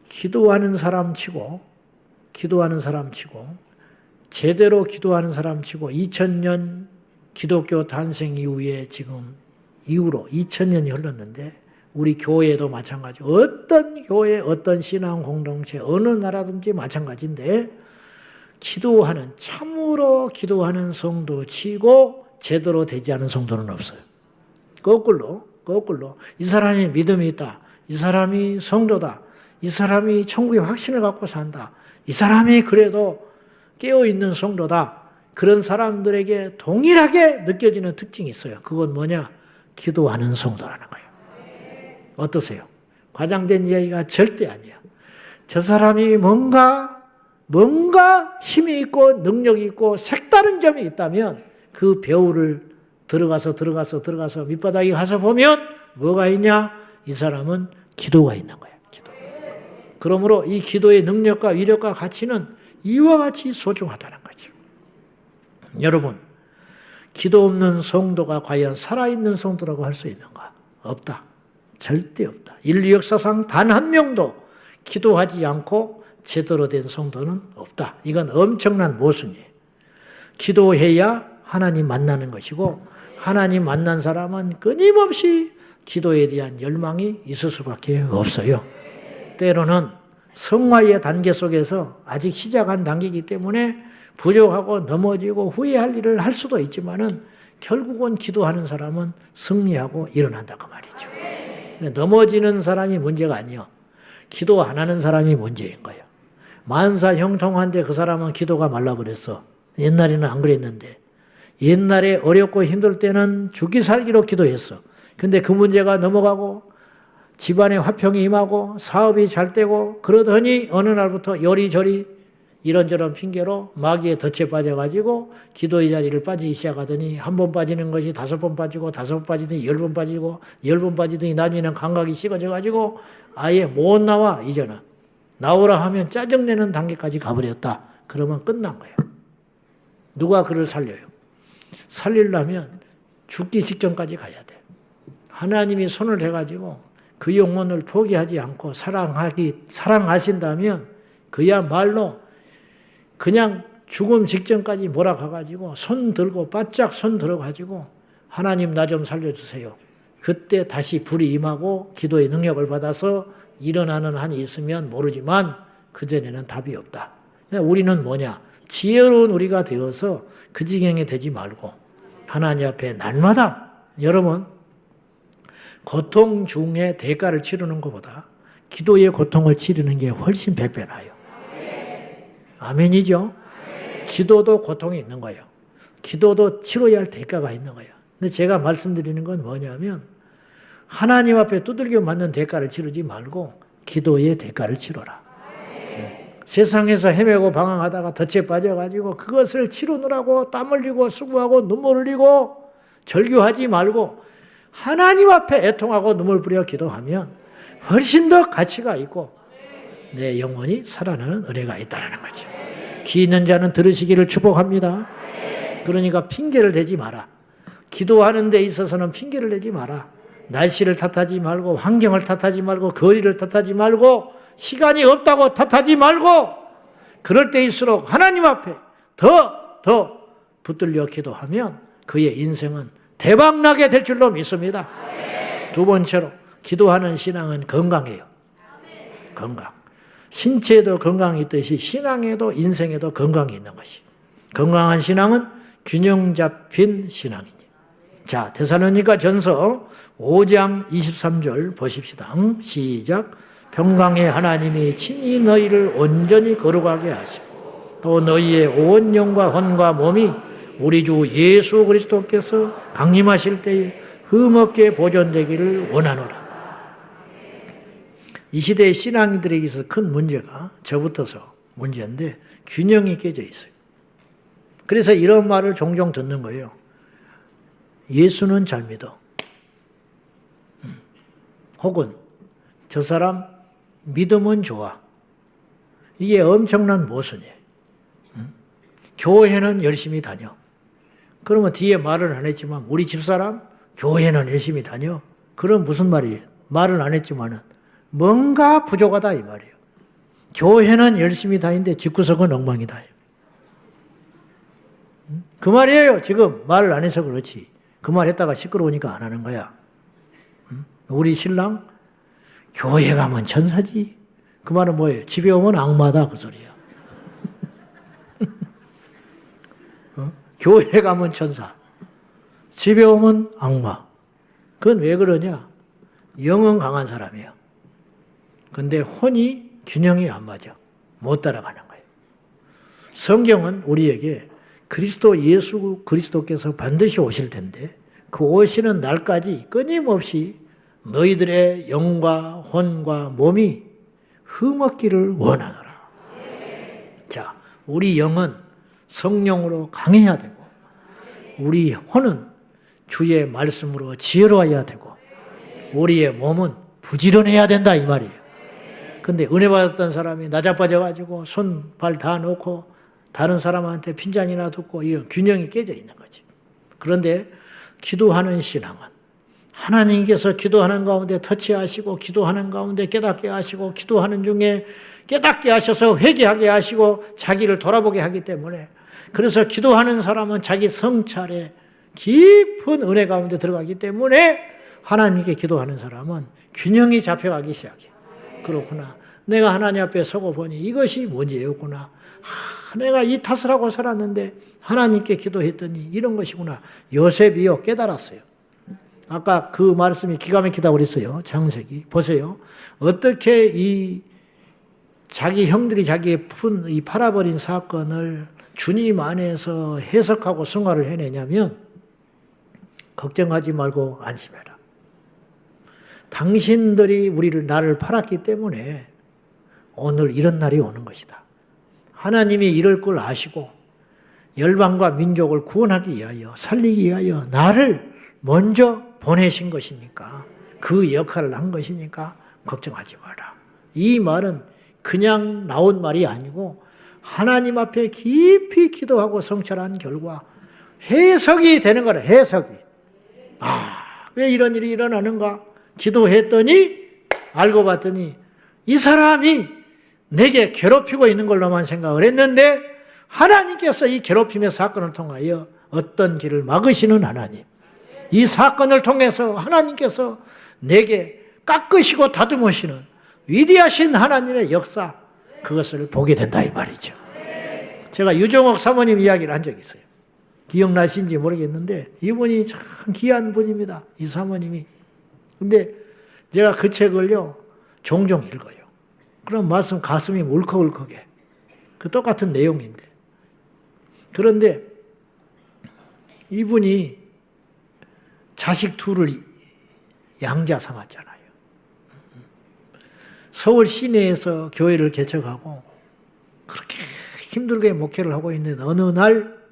[SPEAKER 1] 기도하는 사람 치고 제대로 기도하는 사람 치고 2000년 기독교 탄생 이후에 지금 이후로 2000년이 흘렀는데 우리 교회도 마찬가지. 어떤 교회, 어떤 신앙 공동체, 어느 나라든지 마찬가지인데 참으로 기도하는 성도 치고 제대로 되지 않은 성도는 없어요. 거꾸로 이 사람이 믿음이 있다. 이 사람이 성도다. 이 사람이 천국의 확신을 갖고 산다. 이 사람이 그래도 깨어있는 성도다. 그런 사람들에게 동일하게 느껴지는 특징이 있어요. 그건 뭐냐? 기도하는 성도라는 거예요. 어떠세요? 과장된 이야기가 절대 아니에요. 저 사람이 뭔가 힘이 있고 능력이 있고 색다른 점이 있다면 그 배후를 들어가서 밑바닥에 가서 보면 뭐가 있냐? 이 사람은 기도가 있는 거예요. 기도. 그러므로 이 기도의 능력과 위력과 가치는 이와 같이 소중하다는 거죠. 여러분, 기도 없는 성도가 과연 살아있는 성도라고 할 수 있는가? 없다. 절대 없다. 인류 역사상 단 한 명도 기도하지 않고 제대로 된 성도는 없다. 이건 엄청난 모순이에요. 기도해야 하나님 만나는 것이고 하나님 만난 사람은 끊임없이 기도에 대한 열망이 있을 수밖에 없어요. 때로는 성화의 단계 속에서 아직 시작한 단계이기 때문에 부족하고 넘어지고 후회할 일을 할 수도 있지만은 결국은 기도하는 사람은 승리하고 일어난다 그 말이죠. 넘어지는 사람이 문제가 아니에요. 기도 안 하는 사람이 문제인 거예요. 만사 형통한데 그 사람은 기도가 말라버렸어. 옛날에는 안 그랬는데. 옛날에 어렵고 힘들 때는 죽기 살기로 기도했어. 근데 그 문제가 넘어가고 집안에 화평이 임하고 사업이 잘 되고 그러더니 어느 날부터 요리조리 이런저런 핑계로 마귀에 덫에 빠져가지고 기도의 자리를 빠지기 시작하더니 한 번 빠지는 것이 5번 빠지고 5번 빠지더니 10번 빠지고 10번 빠지더니 나중에는 감각이 식어져가지고 아예 못 나와. 이제는 나오라 하면 짜증내는 단계까지 가버렸다. 그러면 끝난 거예요. 누가 그를 살려요? 살리려면 죽기 직전까지 가야 돼. 하나님이 손을 대가지고 그 영혼을 포기하지 않고 사랑하신다면 그야말로 그냥 죽음 직전까지 몰아가가지고 손 들고 바짝 손 들어가지고 하나님 나 좀 살려주세요. 그때 다시 불이 임하고 기도의 능력을 받아서 일어나는 한이 있으면 모르지만 그전에는 답이 없다. 우리는 뭐냐? 지혜로운 우리가 되어서 그 지경에 되지 말고 하나님 앞에 날마다 여러분 고통 중에 대가를 치르는 것보다 기도의 고통을 치르는 게 훨씬 100배 나아요. 아멘이죠? 기도도 고통이 있는 거예요. 기도도 치러야 할 대가가 있는 거예요. 근데 제가 말씀드리는 건 뭐냐면 하나님 앞에 두들겨 맞는 대가를 치르지 말고 기도의 대가를 치러라. 세상에서 헤매고 방황하다가 덫에 빠져가지고 그것을 치르느라고 땀 흘리고 수고하고 눈물 흘리고 절규하지 말고 하나님 앞에 애통하고 눈물 뿌려 기도하면 훨씬 더 가치가 있고 내 영혼이 살아나는 은혜가 있다는 거죠. 귀 있는 자는 들으시기를 축복합니다. 그러니까 핑계를 대지 마라. 기도하는 데 있어서는 핑계를 대지 마라. 날씨를 탓하지 말고 환경을 탓하지 말고 거리를 탓하지 말고 시간이 없다고 탓하지 말고 그럴 때일수록 하나님 앞에 더 붙들려 기도하면 그의 인생은 대박나게 될 줄로 믿습니다. 두 번째로 기도하는 신앙은 건강해요. 건강. 신체에도 건강이 있듯이 신앙에도 인생에도 건강이 있는 것이. 건강한 신앙은 균형 잡힌 신앙이니. 자, 데살로니가 전서 5장 23절 보십시다. 시작. 평강의 하나님이 친히 너희를 온전히 거룩하게 하시고 또 너희의 온 영과 혼과 몸이 우리 주 예수 그리스도께서 강림하실 때에 흠없게 보존되기를 원하노라. 이 시대의 신앙인들에게 있어서 큰 문제가 저부터서 문제인데 균형이 깨져 있어요. 그래서 이런 말을 종종 듣는 거예요. 예수는 잘 믿어. 혹은 저 사람 믿음은 좋아. 이게 엄청난 모순이에요. 교회는 열심히 다녀. 그러면 뒤에 말을 안 했지만 우리 집사람 교회는 열심히 다녀. 그럼 무슨 말이에요? 말을 안 했지만은 뭔가 부족하다 이 말이에요. 교회는 열심히 다니는데 집구석은 엉망이다. 그 말이에요. 지금 말을 안 해서 그렇지. 그 말 했다가 시끄러우니까 안 하는 거야. 우리 신랑 교회 가면 천사지. 그 말은 뭐예요? 집에 오면 악마다 그 소리야. 교회 가면 천사. 집에 오면 악마. 그건 왜 그러냐? 영은 강한 사람이에요. 근데 혼이 균형이 안 맞아. 못 따라가는 거예요. 성경은 우리에게 그리스도 예수 그리스도께서 반드시 오실 텐데 그 오시는 날까지 끊임없이 너희들의 영과 혼과 몸이 흠없기를 원하노라. 자, 우리 영은 성령으로 강해야 되고 우리 혼은 주의 말씀으로 지혜로워야 되고 우리의 몸은 부지런해야 된다 이 말이에요. 근데 은혜 받았던 사람이 나자빠져가지고 손, 발 다 놓고 다른 사람한테 핀잔이나 듣고 이 균형이 깨져 있는 거지. 그런데 기도하는 신앙은 하나님께서 기도하는 가운데 터치하시고 기도하는 가운데 깨닫게 하시고 기도하는 중에 깨닫게 하셔서 회개하게 하시고 자기를 돌아보게 하기 때문에 그래서 기도하는 사람은 자기 성찰에 깊은 은혜 가운데 들어가기 때문에 하나님께 기도하는 사람은 균형이 잡혀가기 시작해. 그렇구나. 내가 하나님 앞에 서고 보니 이것이 문제였구나. 내가 이 탓을 하고 살았는데 하나님께 기도했더니 이런 것이구나. 요셉이요 깨달았어요. 아까 그 말씀이 기가 막히다고 그랬어요. 창세기. 보세요. 어떻게 이 자기 형들이 자기의 이 팔아버린 사건을 주님 안에서 해석하고 승화를 해내냐면 걱정하지 말고 안심해라. 당신들이 나를 팔았기 때문에 오늘 이런 날이 오는 것이다. 하나님이 이럴 걸 아시고 열방과 민족을 구원하기 위하여 살리기 위하여 나를 먼저 보내신 것이니까 그 역할을 한 것이니까 걱정하지 마라. 이 말은 그냥 나온 말이 아니고 하나님 앞에 깊이 기도하고 성찰한 결과 해석이 되는 거라. 해석이. 왜 이런 일이 일어나는가? 기도했더니 알고 봤더니 이 사람이 내게 괴롭히고 있는 걸로만 생각을 했는데 하나님께서 이 괴롭힘의 사건을 통하여 어떤 길을 막으시는 하나님. 이 사건을 통해서 하나님께서 내게 깎으시고 다듬으시는 위대하신 하나님의 역사 그것을 보게 된다 이 말이죠. 제가 유정옥 사모님 이야기를 한 적이 있어요. 기억나신지 모르겠는데 이분이 참 귀한 분입니다. 이 사모님이. 근데 제가 그 책을요 종종 읽어요. 그럼 말씀 가슴이 울컥울컥해. 그 똑같은 내용인데 그런데 이분이 자식 둘을 양자 삼았잖아요. 서울 시내에서 교회를 개척하고 그렇게 힘들게 목회를 하고 있는데 어느 날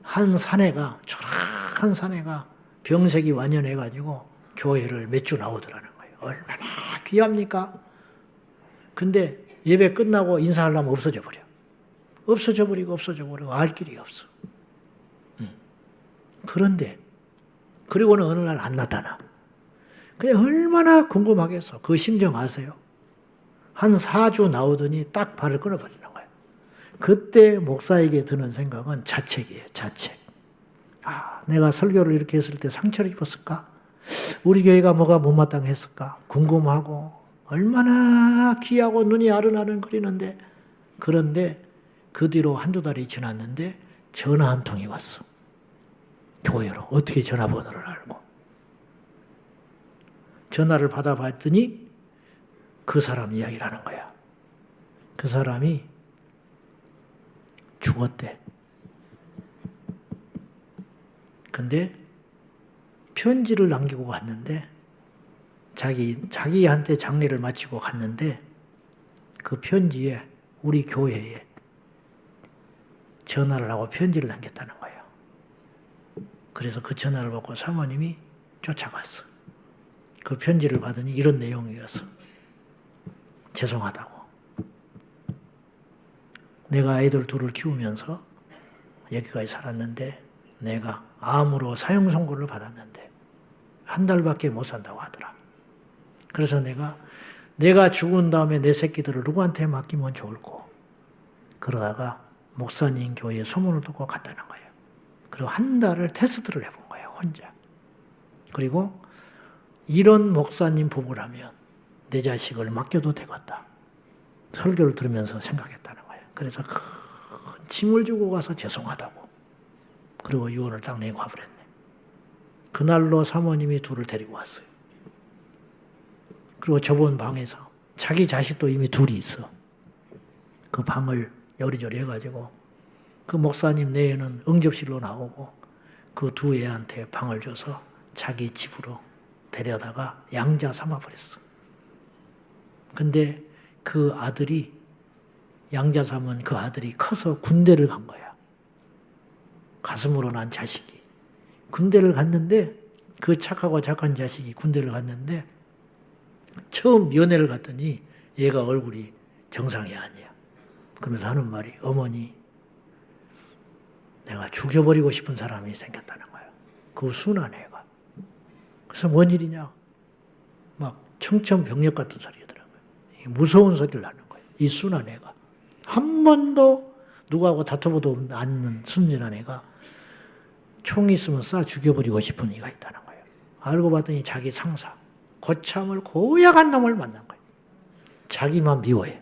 [SPEAKER 1] 한 사내가, 초라한 사내가 병색이 완연해가지고 교회를 몇 주 나오더라는 거예요. 얼마나 귀합니까? 근데 예배 끝나고 인사하려면 없어져 버려. 없어져 버리고 알 길이 없어. 그런데 그리고는 어느 날 안 나타나. 그냥 얼마나 궁금하겠어. 그 심정 아세요? 한 4주 나오더니 딱 발을 끊어버리는 거예요. 그때 목사에게 드는 생각은 자책이에요. 자책. 아, 내가 설교를 이렇게 했을 때 상처를 입었을까? 우리 교회가 뭐가 못마땅했을까? 궁금하고 얼마나 귀하고 눈이 아른아른거리는데, 그런데 그 뒤로 한두 달이 지났는데 전화 한 통이 왔어. 교회로. 어떻게 전화번호를 알고. 전화를 받아봤더니 그 사람 이야기를 하는 거야. 그 사람이 죽었대. 근데 편지를 남기고 갔는데 자기한테 장례를 마치고 갔는데 그 편지에 우리 교회에 전화를 하고 편지를 남겼다는 거예요. 그래서 그 전화를 받고 사모님이 쫓아갔어. 그 편지를 받으니 이런 내용이었어. 죄송하다고. 내가 아이들 둘을 키우면서 여기까지 살았는데 내가 암으로 사형 선고를 받았는데 한 달밖에 못 산다고 하더라. 그래서 내가 죽은 다음에 내 새끼들을 누구한테 맡기면 좋을꼬. 그러다가 목사님 교회에 소문을 듣고 갔다는 거예요. 그리고 한 달을 테스트를 해본 거예요. 혼자. 그리고 이런 목사님 부부라면 내 자식을 맡겨도 되겠다. 설교를 들으면서 생각했다는 거예요. 그래서 큰 짐을 주고 가서 죄송하다고. 그리고 유언을 딱 내고 가버렸네. 그날로 사모님이 둘을 데리고 왔어요. 그리고 좁은 방에서 자기 자식도 이미 둘이 있어. 그 방을 요리조리 해가지고 그 목사님 내에는 응접실로 나오고 그 두 애한테 방을 줘서 자기 집으로 데려다가 양자 삼아버렸어. 근데 그 아들이, 양자 삼은 그 아들이 커서 군대를 간 거야. 가슴으로 난 자식이. 군대를 갔는데 그 착하고 착한 자식이 군대를 갔는데 처음 면회를 갔더니 얘가 얼굴이 정상이 아니야. 그러면서 하는 말이, 어머니, 내가 죽여버리고 싶은 사람이 생겼다는 거야. 그 순한 애가. 그래서 뭔 일이냐? 막 청천벽력 같은 소리더라고요. 무서운 소리를 하는 거예요. 이 순한 애가. 한 번도 누구하고 다투고도 않는 순진한 애가 총 있으면 쏴 죽여버리고 싶은 애가 있다는 거예요. 알고 봤더니 자기 상사, 고참을 고약한 놈을 만난 거예요. 자기만 미워해.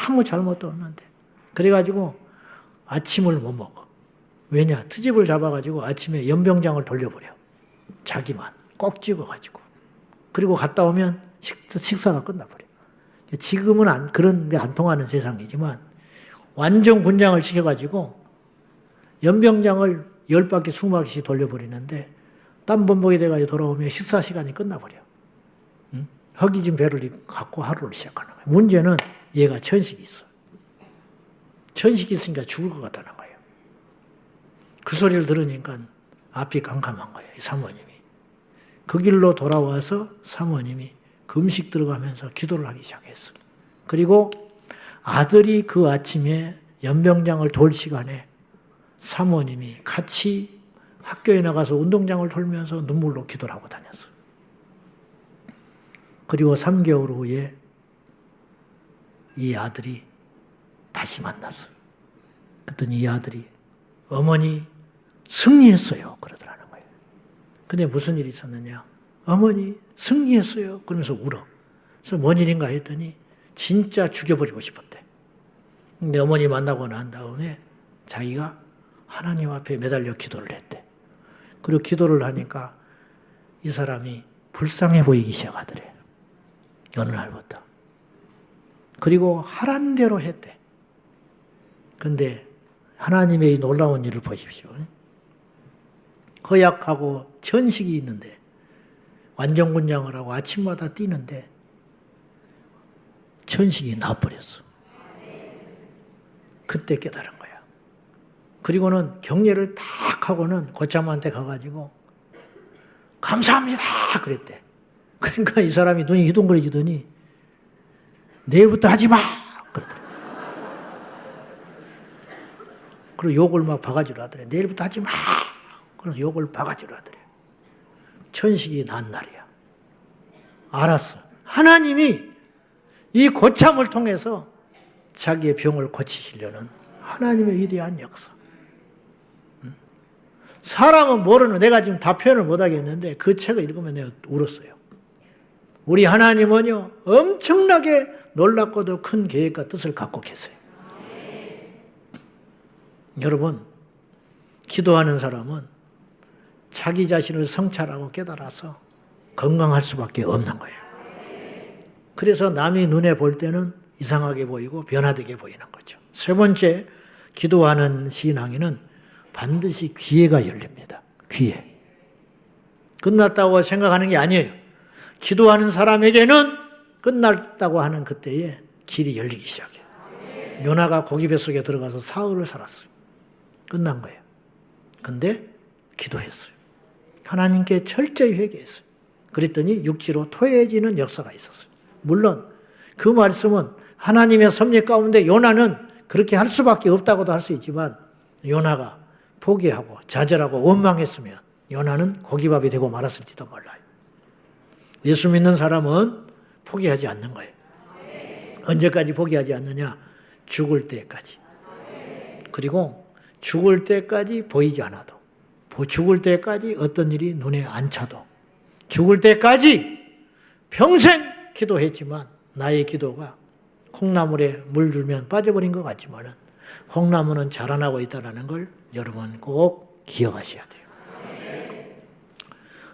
[SPEAKER 1] 아무 잘못도 없는데. 그래가지고 아침을 못 먹어. 왜냐? 트집을 잡아가지고 아침에 연병장을 돌려버려. 자기만 꼭 찍어가지고. 그리고 갔다 오면 식사가 끝나버려. 지금은 그런 게 안 통하는 세상이지만 완전 군장을 시켜가지고 연병장을 10바퀴, 20바퀴씩 돌려버리는데 땀범벅이 돼가지고 돌아오면 식사 시간이 끝나버려. 응? 허기진 배를 갖고 하루를 시작하는 거예요. 문제는 얘가 천식이 있어. 천식이 있으니까 죽을 것 같다는 거예요. 그 소리를 들으니까 앞이 깜깜한 거예요. 이 사모님이. 그 길로 돌아와서 사모님이 금식 들어가면서 기도를 하기 시작했어. 그리고 아들이 그 아침에 연병장을 돌 시간에 사모님이 같이 학교에 나가서 운동장을 돌면서 눈물로 기도를 하고 다녔어요. 그리고 3개월 후에 이 아들이 다시 만났어요. 그랬더니 이 아들이 어머니 승리했어요. 그러더라는 거예요. 근데 무슨 일이 있었느냐? 어머니 승리했어요. 그러면서 울어. 그래서 뭔 일인가 했더니 진짜 죽여버리고 싶었대. 근데 어머니 만나고 난 다음에 자기가 하나님 앞에 매달려 기도를 했대. 그리고 기도를 하니까 이 사람이 불쌍해 보이기 시작하더래. 어느 날부터. 그리고 하란 대로 했대. 근데 하나님의 이 놀라운 일을 보십시오. 허약하고 천식이 있는데 완전군장을 하고 아침마다 뛰는데 천식이 나버렸어. 그때 깨달은 거야. 그리고는 경례를 딱 하고는 고참한테 가가지고 감사합니다 그랬대. 그러니까 이 사람이 눈이 희둥거려지더니 내일부터 하지 마 그러더라. 그리고 욕을 막 바가지로 하더래. 내일부터 하지 마. 그래서 욕을 바가지로 하더래. 천식이 난 날이야. 알았어. 하나님이 이 고참을 통해서 자기의 병을 고치시려는 하나님의 위대한 역사. 사람은 모르는, 내가 지금 다 표현을 못하겠는데 그 책을 읽으면 내가 울었어요. 우리 하나님은요, 엄청나게 놀랍고도 큰 계획과 뜻을 갖고 계세요. 여러분, 기도하는 사람은 자기 자신을 성찰하고 깨달아서 건강할 수밖에 없는 거예요. 그래서 남이 눈에 볼 때는 이상하게 보이고 변화되게 보이는 거죠. 세 번째, 기도하는 신앙인은 반드시 귀회가 열립니다. 귀회. 끝났다고 생각하는 게 아니에요. 기도하는 사람에게는 끝났다고 하는 그때에 길이 열리기 시작해요. 요나가 고기 뱃속에 들어가서 사흘을 살았어요. 끝난 거예요. 근데 기도했어요. 하나님께 철저히 회개했어요. 그랬더니 육지로 토해지는 역사가 있었어요. 물론 그 말씀은 하나님의 섭리 가운데 요나는 그렇게 할 수밖에 없다고도 할 수 있지만 요나가 포기하고 좌절하고 원망했으면 요나는 고기밥이 되고 말았을지도 몰라요. 예수 믿는 사람은 포기하지 않는 거예요. 언제까지 포기하지 않느냐? 죽을 때까지. 그리고 죽을 때까지 보이지 않아도, 죽을 때까지 어떤 일이 눈에 안 차도, 죽을 때까지 평생 기도했지만 나의 기도가 콩나물에 물 주면 빠져버린 것 같지만은 콩나물은 자라나고 있다는 걸 여러분 꼭 기억하셔야 돼요.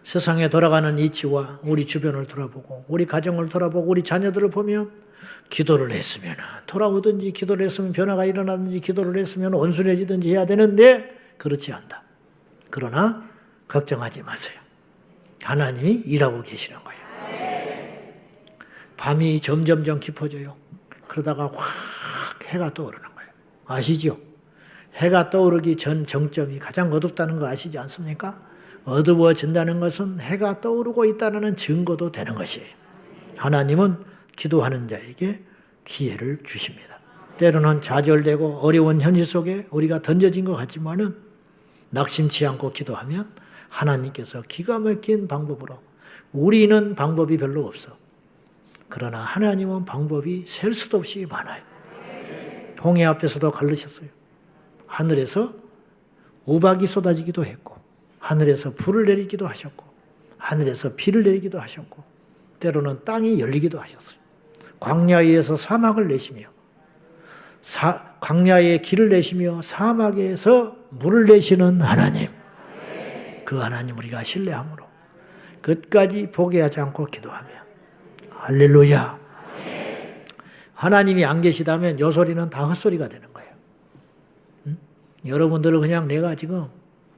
[SPEAKER 1] 세상에 돌아가는 이치와 우리 주변을 돌아보고 우리 가정을 돌아보고 우리 자녀들을 보면 기도를 했으면 돌아오든지 기도를 했으면 변화가 일어나든지 기도를 했으면 온순해지든지 해야 되는데 그렇지 않다. 그러나 걱정하지 마세요. 하나님이 일하고 계시는 거예요. 밤이 점점점 깊어져요. 그러다가 확 해가 떠오르는 거예요. 아시죠? 해가 떠오르기 전 정점이 가장 어둡다는 거 아시지 않습니까? 어두워진다는 것은 해가 떠오르고 있다는 증거도 되는 것이에요. 하나님은 기도하는 자에게 기회를 주십니다. 때로는 좌절되고 어려운 현실 속에 우리가 던져진 것 같지만은 낙심치 않고 기도하면 하나님께서 기가 막힌 방법으로, 우리는 방법이 별로 없어. 그러나 하나님은 방법이 셀 수도 없이 많아요. 홍해 앞에서도 갈르셨어요. 하늘에서 우박이 쏟아지기도 했고, 하늘에서 불을 내리기도 하셨고, 하늘에서 비를 내리기도 하셨고, 때로는 땅이 열리기도 하셨어요. 광야에서 사막을 내시며, 광야에 길을 내시며 사막에서 물을 내시는 하나님, 그 하나님 우리가 신뢰함으로 끝까지 포기하지 않고 기도하며, 할렐루야. 하나님이 안 계시다면 요 소리는 다 헛소리가 되는 거예요. 여러분들을 그냥 내가 지금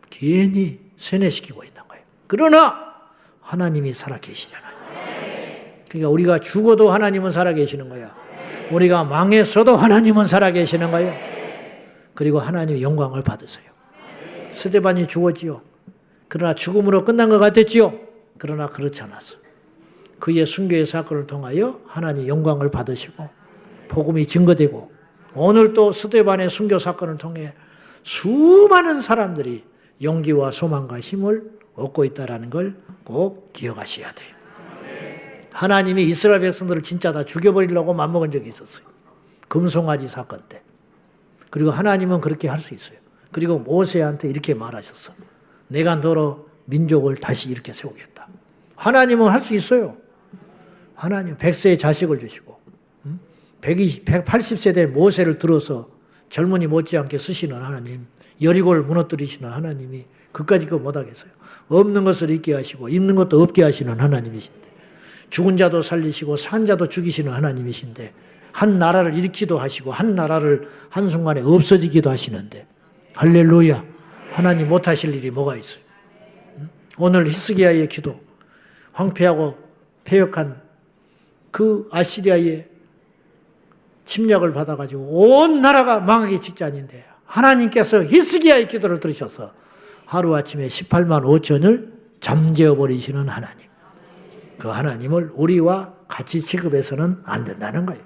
[SPEAKER 1] 괜히 세뇌시키고 있는 거예요. 그러나 하나님이 살아계시잖아요. 그러니까 우리가 죽어도 하나님은 살아계시는 거야. 우리가 망했어도 하나님은 살아계시는 거예요. 그리고 하나님의 영광을 받으세요. 스데반이 죽었지요. 그러나 죽음으로 끝난 것 같았지요. 그러나 그렇지 않았어. 그의 순교의 사건을 통하여 하나님 영광을 받으시고 복음이 증거되고, 오늘 또 스데반의 순교 사건을 통해 수많은 사람들이 용기와 소망과 힘을 얻고 있다는 걸 꼭 기억하셔야 돼요. 하나님이 이스라엘 백성들을 진짜 다 죽여버리려고 맘먹은 적이 있었어요. 금송아지 사건 때. 그리고 하나님은 그렇게 할 수 있어요. 그리고 모세한테 이렇게 말하셨어. 내가 너로 민족을 다시 이렇게 세우겠다. 하나님은 할 수 있어요. 하나님 100세의 자식을 주시고 180세 된 모세를 들어서 젊은이 못지않게 쓰시는 하나님, 여리고를 무너뜨리시는 하나님이 그까짓 거 못하겠어요. 없는 것을 있게 하시고 있는 것도 없게 하시는 하나님이신데, 죽은 자도 살리시고 산 자도 죽이시는 하나님이신데, 한 나라를 일으키기도 하시고 한 나라를 한순간에 없어지기도 하시는데 할렐루야. 하나님 못하실 일이 뭐가 있어요? 오늘 히스기야의 기도, 황폐하고 패역한 그 아시리아의 침략을 받아가지고 온 나라가 망하기 직전인데 하나님께서 히스기야의 기도를 들으셔서 하루아침에 18만 5천을 잠재워 버리시는 하나님. 그 하나님을 우리와 같이 취급해서는 안 된다는 거예요.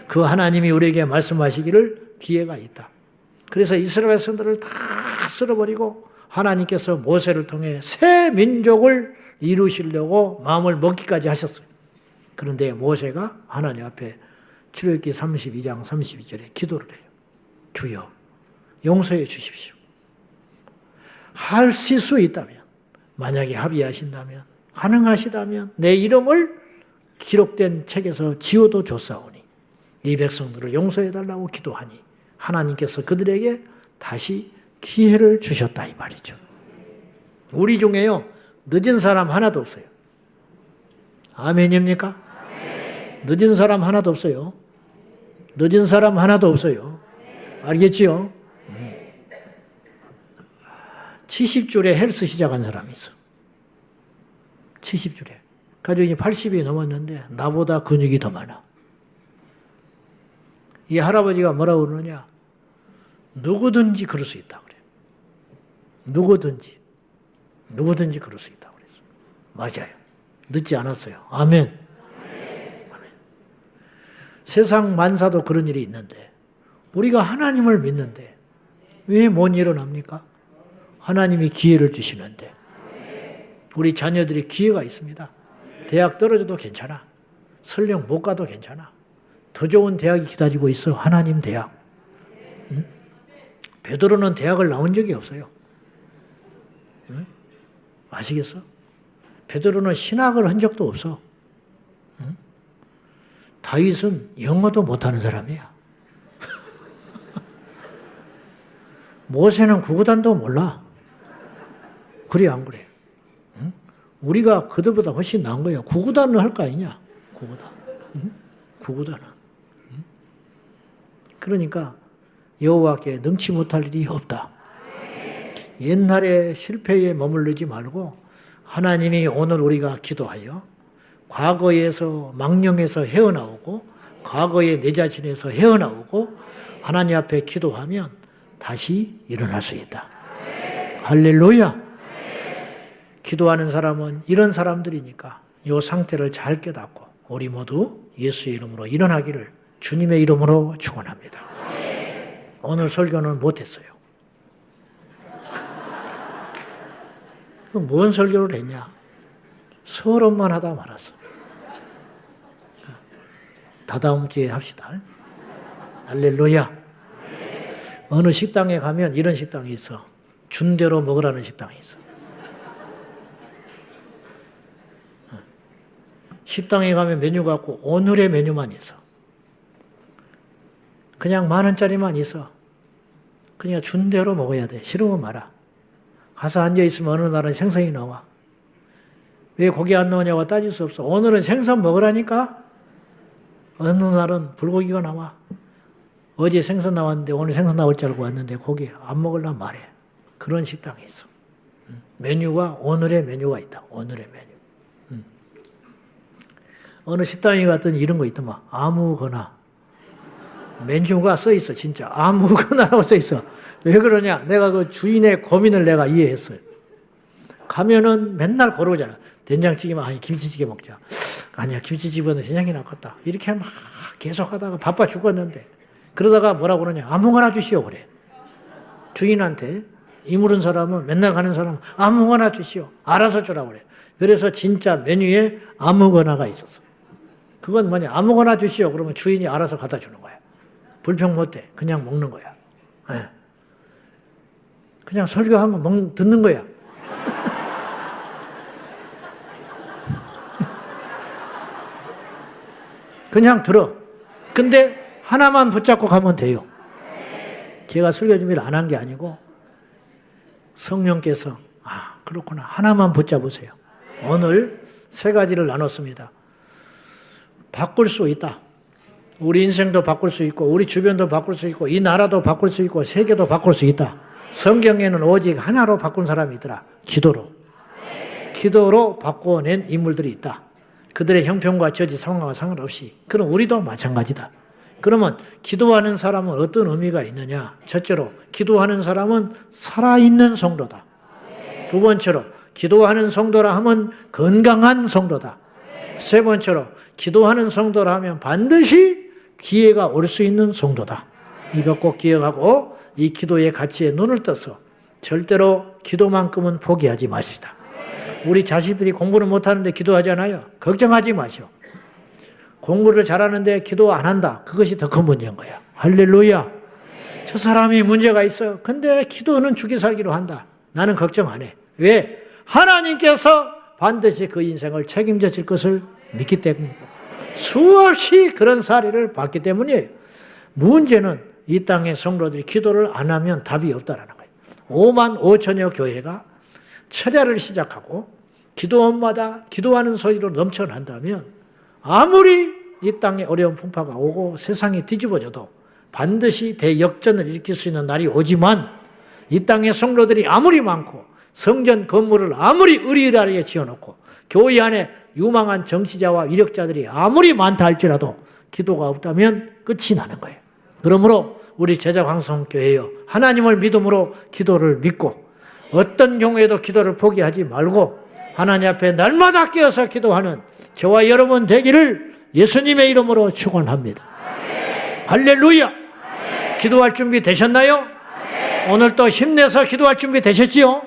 [SPEAKER 1] 그 하나님이 우리에게 말씀하시기를 기회가 있다. 그래서 이스라엘 백성들을 다 쓸어버리고 하나님께서 모세를 통해 새 민족을 이루시려고 마음을 먹기까지 하셨어요. 그런데 모세가 하나님 앞에 출애굽기 32장 32절에 기도를 해요. 주여 용서해 주십시오. 하실 수 있다면, 만약에 합의하신다면, 가능하시다면 내 이름을 기록된 책에서 지워도 좋사오니 이 백성들을 용서해달라고 기도하니 하나님께서 그들에게 다시 기회를 주셨다 이 말이죠. 우리 중에요 늦은 사람 하나도 없어요. 아멘입니까? 늦은 사람 하나도 없어요. 늦은 사람 하나도 없어요. 알겠지요? 70줄에 헬스 시작한 사람이 있어. 70줄에. 가족이 80이 넘었는데 나보다 근육이 더 많아. 이 할아버지가 뭐라고 그러느냐? 누구든지 그럴 수 있다 그래. 누구든지 그럴 수 있다 그랬어. 맞아요. 늦지 않았어요. 아멘. 아멘. 세상 만사도 그런 일이 있는데 우리가 하나님을 믿는데 왜 못 일어납니까? 하나님이 기회를 주시는데 우리 자녀들이 기회가 있습니다. 대학 떨어져도 괜찮아. 설령 못 가도 괜찮아. 더 좋은 대학이 기다리고 있어. 하나님 대학. 응? 베드로는 대학을 나온 적이 없어요. 응? 아시겠어? 베드로는 신학을 한 적도 없어. 응? 다윗은 영어도 못하는 사람이야. 모세는 구구단도 몰라. 그래 안 그래? 응? 우리가 그들보다 훨씬 나은 거야. 구구단을 할 거 아니냐? 구구단. 응? 구구단은. 응? 그러니까 여호와께 능치 못할 일이 없다. 옛날의 실패에 머무르지 말고 하나님이 오늘 우리가 기도하여 과거에서 망령에서 헤어나오고 과거의 내 자신에서 헤어나오고 하나님 앞에 기도하면 다시 일어날 수 있다. 할렐루야. 기도하는 사람은 이런 사람들이니까 이 상태를 잘 깨닫고 우리 모두 예수의 이름으로 일어나기를 주님의 이름으로 축원합니다. 오늘 설교는 못했어요. 뭔 설교를 했냐? 서론만 하다 말았어. 다다음 주에 합시다. 할렐루야. 어느 식당에 가면 이런 식당이 있어. 준 대로 먹으라는 식당이 있어. 식당에 가면 메뉴가 없고 오늘의 메뉴만 있어. 그냥 10,000원짜리만 있어. 그냥 준 대로 먹어야 돼. 싫으면 말아. 가서 앉아있으면 어느 날은 생선이 나와. 왜 고기 안 나오냐고 따질 수 없어. 오늘은 생선 먹으라니까 어느 날은 불고기가 나와. 어제 생선 나왔는데 오늘 생선 나올 줄 알고 왔는데 고기 안 먹으려면 말해. 그런 식당이 있어. 메뉴가 오늘의 메뉴가 있다. 오늘의 메뉴. 어느 식당에 갔더니 이런 거 있더만. 아무거나. 메뉴가 써 있어 진짜. 아무거나라고 써 있어. 왜 그러냐? 내가 그 주인의 고민을 내가 이해했어요. 가면은 맨날 걸어오잖아. 된장찌개만 아니 김치찌개 먹자. 아니야 김치찌개보다 된장이 낫겠다. 이렇게 막 계속 하다가 바빠 죽었는데 그러다가 뭐라고 그러냐? 아무거나 주시오 그래. 주인한테 이물은 사람은 맨날 가는 사람은 아무거나 주시오. 알아서 주라고 그래. 그래서 진짜 메뉴에 아무거나가 있었어. 그건 뭐냐? 아무거나 주시오. 그러면 주인이 알아서 갖다 주는 거야. 불평 못해. 그냥 먹는 거야. 네. 그냥 설교하면 듣는 거야. 그냥 들어. 근데 하나만 붙잡고 가면 돼요. 제가 설교 준비를 안 한 게 아니고 성령께서 그렇구나. 하나만 붙잡으세요. 오늘 3가지를 나눴습니다. 바꿀 수 있다. 우리 인생도 바꿀 수 있고 우리 주변도 바꿀 수 있고 이 나라도 바꿀 수 있고 세계도 바꿀 수 있다. 성경에는 오직 하나로 바꾼 사람이 있더라. 기도로. 기도로 바꿔낸 인물들이 있다. 그들의 형편과 처지 상황과 상관없이. 그럼 우리도 마찬가지다. 그러면 기도하는 사람은 어떤 의미가 있느냐? 첫째로 기도하는 사람은 살아있는 성도다. 두 번째로 기도하는 성도라 하면 건강한 성도다. 세 번째로 기도하는 성도라 하면 반드시 기회가 올 수 있는 성도다. 이거 꼭 기억하고 이 기도의 가치에 눈을 떠서 절대로 기도만큼은 포기하지 마십시다. 우리 자식들이 공부는 못하는데 기도하잖아요. 걱정하지 마시오. 공부를 잘하는데 기도 안 한다. 그것이 더 큰 문제인 거야. 할렐루야. 저 사람이 문제가 있어. 근데 기도는 죽이살기로 한다. 나는 걱정 안 해. 왜? 하나님께서 반드시 그 인생을 책임져 질 것을 믿기 때문이고 수없이 그런 사례를 봤기 때문이에요. 문제는 이 땅의 성도들이 기도를 안 하면 답이 없다라는 거예요. 5만 5천여 교회가 철야를 시작하고 기도원마다 기도하는 소리로 넘쳐난다면 아무리 이 땅에 어려운 풍파가 오고 세상이 뒤집어져도 반드시 대역전을 일으킬 수 있는 날이 오지만 이 땅의 성도들이 아무리 많고 성전 건물을 아무리 으리으리하게 지어놓고 교회 안에 유망한 정치자와 위력자들이 아무리 많다 할지라도 기도가 없다면 끝이 나는 거예요. 그러므로 우리 제자광성교회여 하나님을 믿음으로 기도를 믿고 어떤 경우에도 기도를 포기하지 말고 하나님 앞에 날마다 깨어서 기도하는 저와 여러분 되기를 예수님의 이름으로 축원합니다. 할렐루야. 기도할 준비 되셨나요? 오늘 또 힘내서 기도할 준비 되셨지요?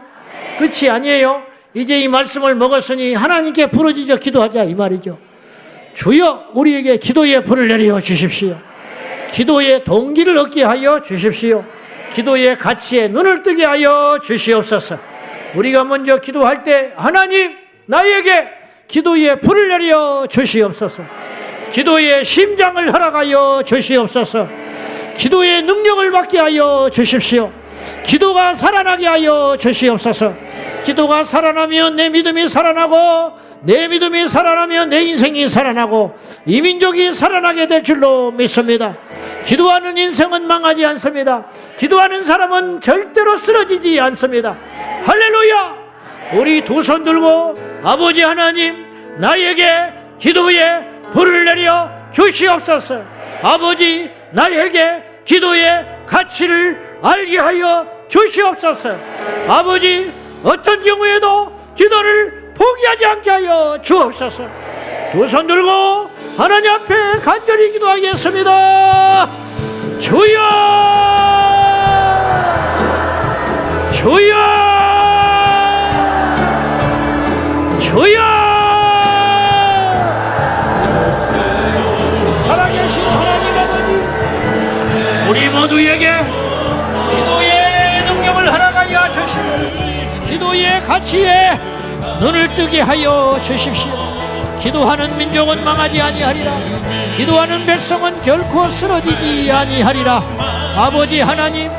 [SPEAKER 1] 그렇지 아니에요? 이제 이 말씀을 먹었으니 하나님께 부르짖어 기도하자 이 말이죠. 주여 우리에게 기도의 불을 내려 주십시오. 기도의 동기를 얻게 하여 주십시오. 기도의 가치에 눈을 뜨게 하여 주시옵소서. 우리가 먼저 기도할 때 하나님 나에게 기도의 불을 내려 주시옵소서. 기도의 심장을 허락하여 주시옵소서. 기도의 능력을 받게 하여 주십시오. 기도가 살아나게 하여 주시옵소서. 기도가 살아나면 내 믿음이 살아나고 내 믿음이 살아나면 내 인생이 살아나고 이 민족이 살아나게 될 줄로 믿습니다. 기도하는 인생은 망하지 않습니다. 기도하는 사람은 절대로 쓰러지지 않습니다. 할렐루야. 우리 두 손 들고 아버지 하나님 나에게 기도의 불을 내려 주시옵소서. 아버지 나에게 기도의 가치를 알게 하여 주시옵소서. 아버지 어떤 경우에도 기도를 포기하지 않게 하여 주옵소서. 두 손 들고 하나님 앞에 간절히 기도하겠습니다. 주여 주여 주여. 살아계신 하나님 아버지 우리 모두에게 기도의 능력을 허락하여 주시고 기도의 가치에 눈을 뜨게 하여 주십시오. 기도하는 민족은 망하지 아니하리라. 기도하는 백성은 결코 쓰러지지 아니하리라. 아버지 하나님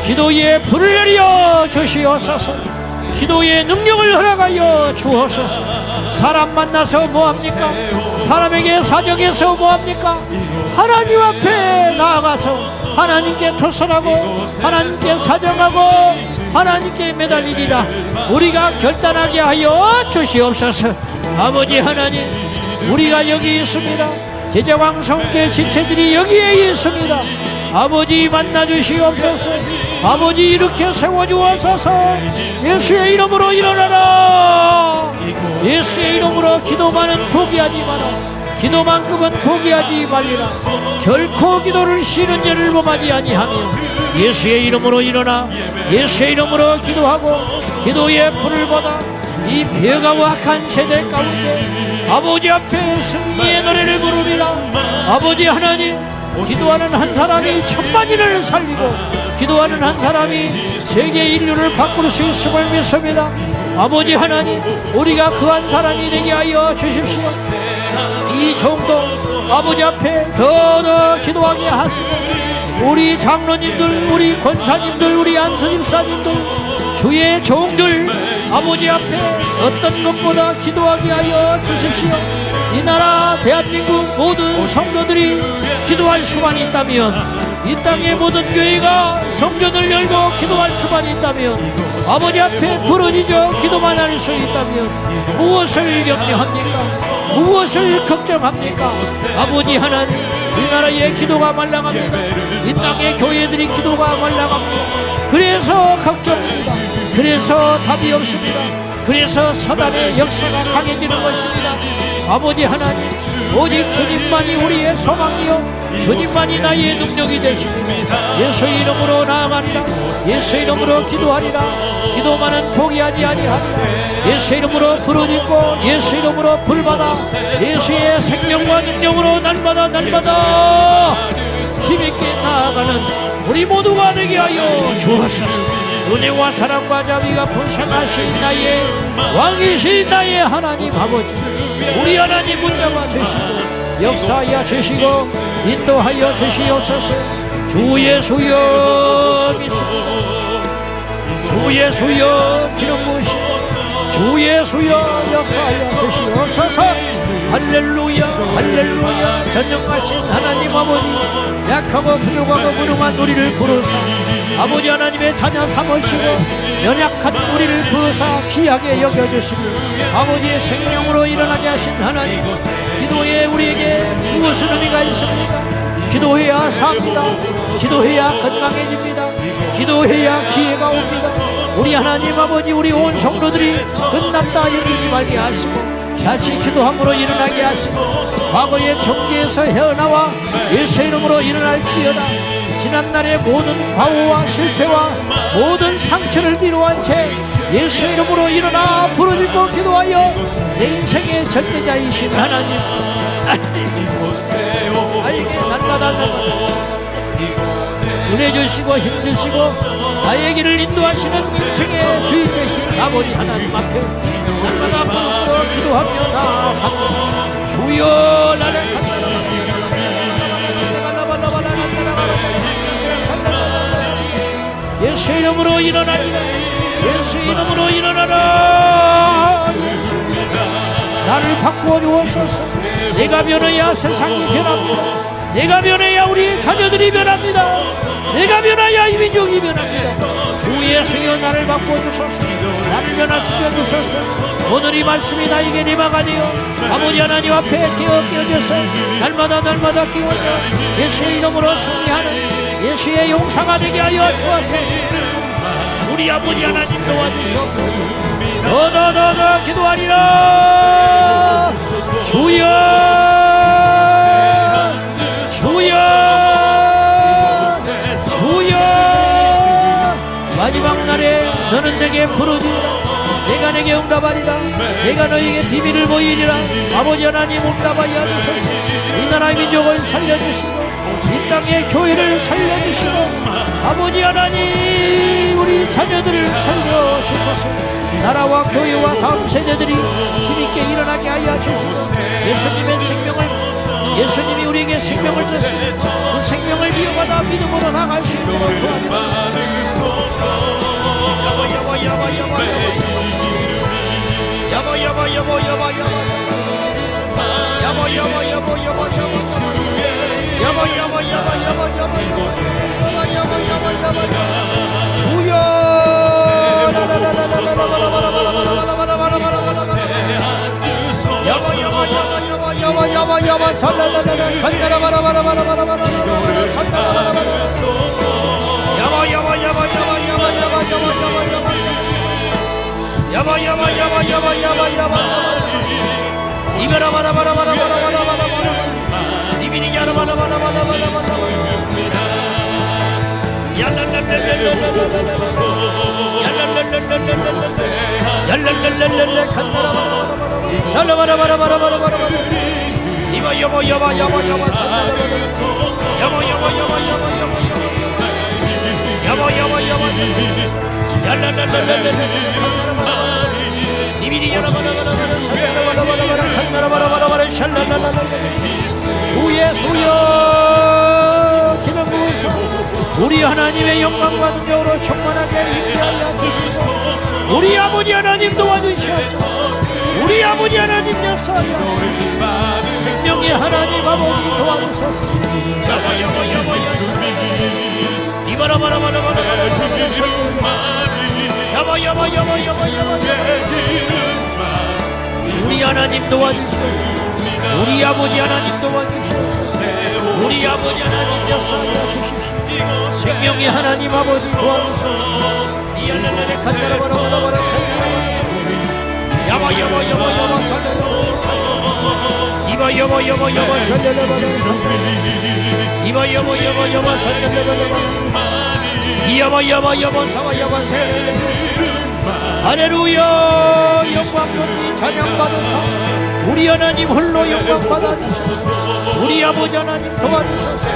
[SPEAKER 1] 기도의 불을 내려 주시옵소서. 기도의 능력을 허락하여 주옵소서. 사람 만나서 뭐합니까? 사람에게 사정해서 뭐합니까? 하나님 앞에 나아가서 하나님께 토설하고 하나님께 사정하고 하나님께 매달리리라. 우리가 결단하게 하여 주시옵소서. 아버지 하나님 우리가 여기 있습니다. 제자광성교회 지체들이 여기에 있습니다. 아버지 만나 주시옵소서. 아버지 일으켜 세워주옵소서. 예수의 이름으로 일어나라. 예수의 이름으로 기도만은 포기하지 마라. 기도만큼은 포기하지 말리라. 결코 기도를 쉬는 죄를 범하지 아니하며 예수의 이름으로 일어나 예수의 이름으로 기도하고 기도의 불을 받아 이 벼가고 악한 세대 가운데 아버지 앞에 승리의 노래를 부르리라. 아버지 하나님 기도하는 한 사람이 천만인을 살리고 기도하는 한 사람이 세계 인류를 바꿀 수 있음을 믿습니다. 아버지 하나님 우리가 그 한 사람이 되게 하여 주십시오. 이 정도 아버지 앞에 더 기도하게 하시고 우리 장로님들 우리 권사님들 우리 안수집사님들 주의 종들 아버지 앞에 어떤 것보다 기도하게 하여 주십시오. 이 나라 대한민국 모든 성도들이 기도할 수만 있다면 이 땅의 모든 교회가 성전을 열고 기도할 수만 있다면, 아버지 앞에 부르짖어 기도만 할 수 있다면 무엇을 염려합니까? 무엇을 걱정합니까? 아버지 하나님, 이 나라의 기도가 말랑합니다. 이 땅의 교회들이 기도가 말랑합니다. 그래서 걱정입니다. 그래서 답이 없습니다. 그래서 사단의 역사가 강해지는 것입니다. 아버지 하나님, 오직 주님만이 우리의 소망이요 주님만이 나의 능력이 되십니다. 예수 이름으로 나아가리라. 예수 이름으로 기도하리라. 기도만은 포기하지 아니하리라. 예수 이름으로 부르짖고 예수 이름으로 불받아 예수의 생명과 능력으로 날마다 힘있게 나아가는 우리 모두가 되게 하여 주옵소서. 은혜와 사랑과 자비가 풍성하신 나의 왕이신 나의 하나님 아버지, 우리 하나님 붙잡아 주시고 역사하여 주시고 인도하여 주시옵소서. 주 예수여 믿습니다. 주 예수여 기름 부으시고 주 예수여 역사하여 주시옵소서. 할렐루야 할렐루야. 전능하신 하나님 아버지, 약하고 부족하고 무능한 우리를 부르사 아버지 하나님의 자녀 삼으시고 연약한 우리를 부르사 귀하게 여겨주시고 아버지의 생명으로 일어나게 하신 하나님, 기도에 우리에게 무엇은 의미가 있습니까? 기도해야 삽니다. 기도해야 건강해집니다. 기도해야 기회가 옵니다. 우리 하나님 아버지, 우리 온 성도들이 끝났다 여기지 말게 하시고 다시 기도함으로 일어나게 하시고 과거의 정죄에서 헤어나와 예수 이름으로 일어날지어다. 지난날의 모든 과오와 실패와 모든 상처를 뒤로한 채 예수 이름으로 일어나 부르짖고 기도하여 내 인생의 절대자이신 하나님, 나에게 날마다 은혜 주시고 힘 주시고 나의 길을 인도하시는 인생의 주인 되신 아버지 하나님 앞에 날마다 무릎 기도하며 나아갑니다. 주여 나를 예수 이름으로 일어나리라. 예수 이름으로 일어나라. 예수 나를 바꾸어 주옵소서. 내가 변해야 세상이 변합니다. 내가 변해야 우리 자녀들이 변합니다. 내가 변해야 이 민족이 변합니다. 주 예수여 나를 바꾸어 주소서. 나를 변화시켜 주소서. 오늘 이 말씀이 나에게 임하가 되어 아버지 하나님 앞에 깨어져서 날마다 끼워져 예수의 이름으로 승리하는 예수의 용사가 되게 하여 주옵소서. 우리 아버지 하나님 도와주시옵소서. 더 기도하리라. 주여 주여 주여. 마지막 날에 너는 내게 부르짖으라. 내가 내게 응답하리라. 내가 너에게 비밀을 보이리라. 아버지 하나님 응답하여 주소서. 이 나라의 민족을 살려주시고 이 땅의 교회를 살려주시고 아버지 하나님 우리 자녀들을 살려주소서. 나라와 교회와 다음 세대들이 힘있게 일어나게 하여 주시고 예수님의 생명을, 예수님이 우리에게 생명을 주시고 그 생명을 이어가다 믿음으로 나갈 수 있도록 도와주소서. 주여 우리 하나님의 영광과 능력으로 충만하게 임재하여 주시고 우리 아버지 하나님 도와주시옵소서. 우리 아버지 하나님 역사하여 주시옵소서. 생명의 하나님 아버지 도와주소서. 우리 하나님 도와주시옵소서. 우리 아버지 하나님 도와주시옵소서. 우리 아버지 하나님 역사하여 주십시오. 생명의 하나님 아버지 도와주소서. 이알레레 간다라바라바라바라 산다라바라바라 야바 야바 야바 야바 살레레바라 이바 야바 야바 야바 살레레바라 이바 야바 야바 야바 살레레바라 이야바 야바 야바 사바 야바 살레레바라 할렐루야. 영광 높이 찬양받으사 우리 하나님 홀로 영광 받아주소서. 우리 아버지 하나님 도와주소서.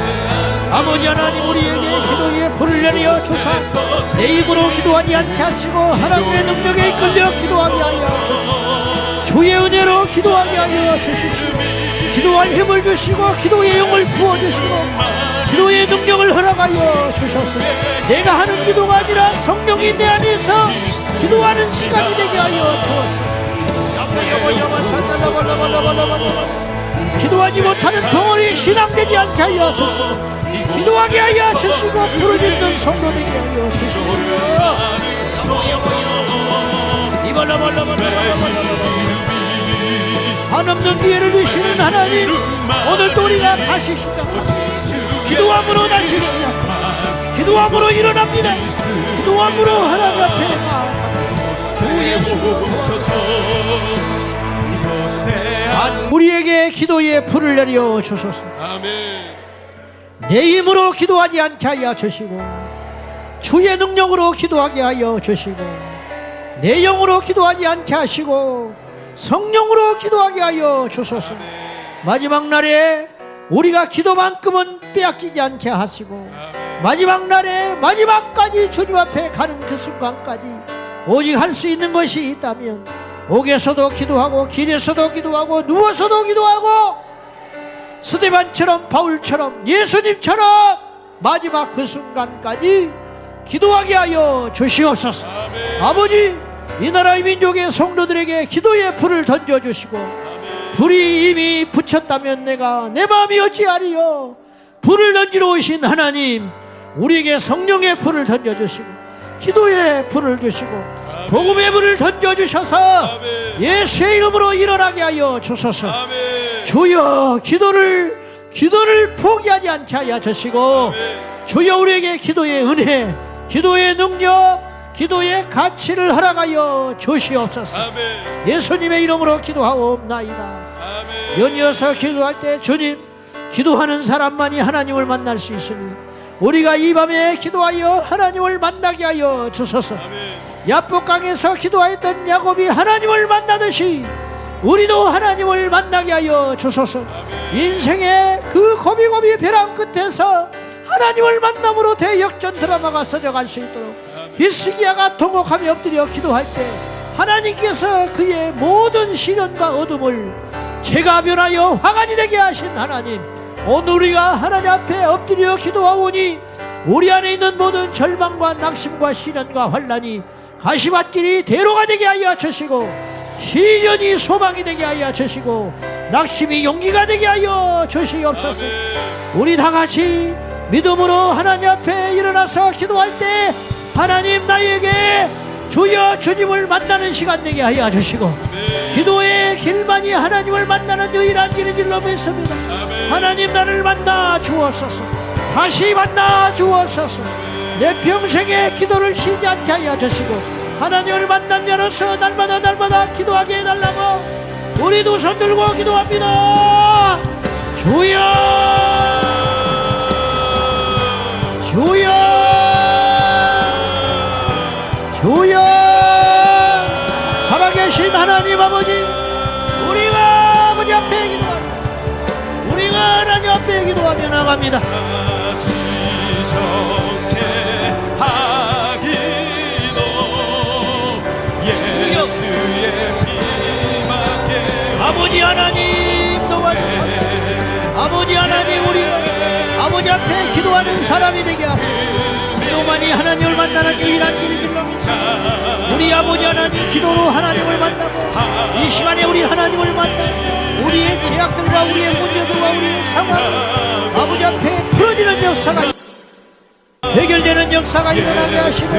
[SPEAKER 1] 아버지 하나님 우리에게 기도의 불을 내려 주사 내 입으로 기도하지 않게 하시고 하나님의 능력에 이끌려 기도하게 하여 주소서. 주의 은혜로 기도하게 하여 주십시오. 기도할 힘을 주시고 기도의 영을 부어주시고 기도의 능력을 허락하여 주셔서 내가 하는 기도가 아니라 성령이 내 안에서 기도하는 시간이 되게 하여 주옵소서. 기도하지 못하는 덩어리 신앙되지 않게 하여 주시고 기도하게 하여 주시고 부르짖는 성도 되게 하여 주시고 한없는 기회를 주시는 하나님 오늘도 우리가 다시 시작합니다. 기도함으로 다시 시작합니다. 기도함으로 일어납니다. 기도함으로 하나님 앞에 우리에게 기도의 불을 내려 주소서. 내 힘으로 기도하지 않게 하여 주시고 주의 능력으로 기도하게 하여 주시고 내 영으로 기도하지 않게 하시고 성령으로 기도하게 하여 주소서. 마지막 날에 우리가 기도만큼은 빼앗기지 않게 하시고 마지막 날에 마지막까지 주님 앞에 가는 그 순간까지 오직 할 수 있는 것이 있다면 옥에서도 기도하고 길에서도 기도하고 누워서도 기도하고 스데반처럼 바울처럼 예수님처럼 마지막 그 순간까지 기도하게 하여 주시옵소서. 아버지 이 나라의 민족의 성도들에게 기도의 불을 던져주시고 불이 이미 붙였다면 내가 내 마음이 어찌하리요. 불을 던지러 오신 하나님 우리에게 성령의 불을 던져주시고 기도의 불을 주시고 복음의 불을 던져주셔서 예수의 이름으로 일어나게 하여 주소서. 주여 기도를 포기하지 않게 하여 주시고 주여 우리에게 기도의 은혜 기도의 능력 기도의 가치를 허락하여 주시옵소서. 예수님의 이름으로 기도하옵나이다. 연이어서 기도할 때 주님 기도하는 사람만이 하나님을 만날 수 있으니 우리가 이 밤에 기도하여 하나님을 만나게 하여 주소서. 야복강에서 기도했던 야곱이 하나님을 만나듯이 우리도 하나님을 만나게 하여 주소서. 인생의 그 고비고비 벼랑 끝에서 하나님을 만남으로 대역전 드라마가 써져갈 수 있도록 히스기야가 통곡하며 엎드려 기도할 때 하나님께서 그의 모든 시련과 어둠을 죄가 변하여 화관이 되게 하신 하나님, 오늘 우리가 하나님 앞에 엎드려 기도하오니 우리 안에 있는 모든 절망과 낙심과 시련과 환난이 가시밭길이 대로가 되게 하여 주시고 시련이 소망이 되게 하여 주시고 낙심이 용기가 되게 하여 주시옵소서. 우리 다같이 믿음으로 하나님 앞에 일어나서 기도할 때 하나님 나에게 주여 주님을 만나는 시간 되게 하여 주시고 기도의 길만이 하나님을 만나는 유일한 길인 줄로 믿습니다. 하나님 나를 만나 주옵소서. 다시 만나 주옵소서. 내 평생의 기도를 쉬지 않게 하여 주시고 하나님을 만난 자로서 날마다 기도하게 해달라고 우리 두 손 들고 기도합니다. 주여 주여 주여. 살아계신 하나님 아버지, 우리가 아버지 앞에 기도합니다. 우리가 하나님 앞에 기도하며 나갑니다. 아버지 하나님 도와주소서. 아버지 하나님 우리 아버지 앞에 기도하는 사람이 되게 하소서. 기도만이 하나님을 만나는 유일한 길인 줄로 믿습니다. 우리 아버지 하나님 기도로 하나님을 만나고 이 시간에 우리 하나님을 만나 우리의 죄악들과 우리의 문제들과 우리의 상황이 아버지 앞에 풀어지는 역사가 해결되는 역사가 일어나게 하시고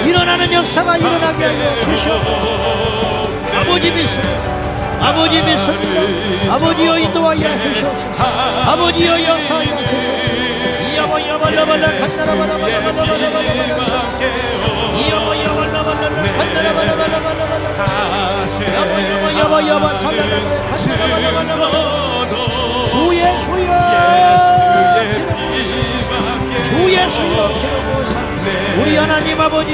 [SPEAKER 1] 일어나는 역사가 일어나게 하여 주시옵소서. 아버지 믿습니다. 아버지 믿습니다. 아버지여 인도하여 주시옵소서. 아버지여 역사하여 주시옵소서. 이야바야발라발라 간나라바라바라바라바라바라바라 이야바야발라발라 간나라바라바라바라바라 야바야바야바 살라라라 간나라바라바라바라 주의 주여 주의 주여 기름부으사 우리 하나님 아버지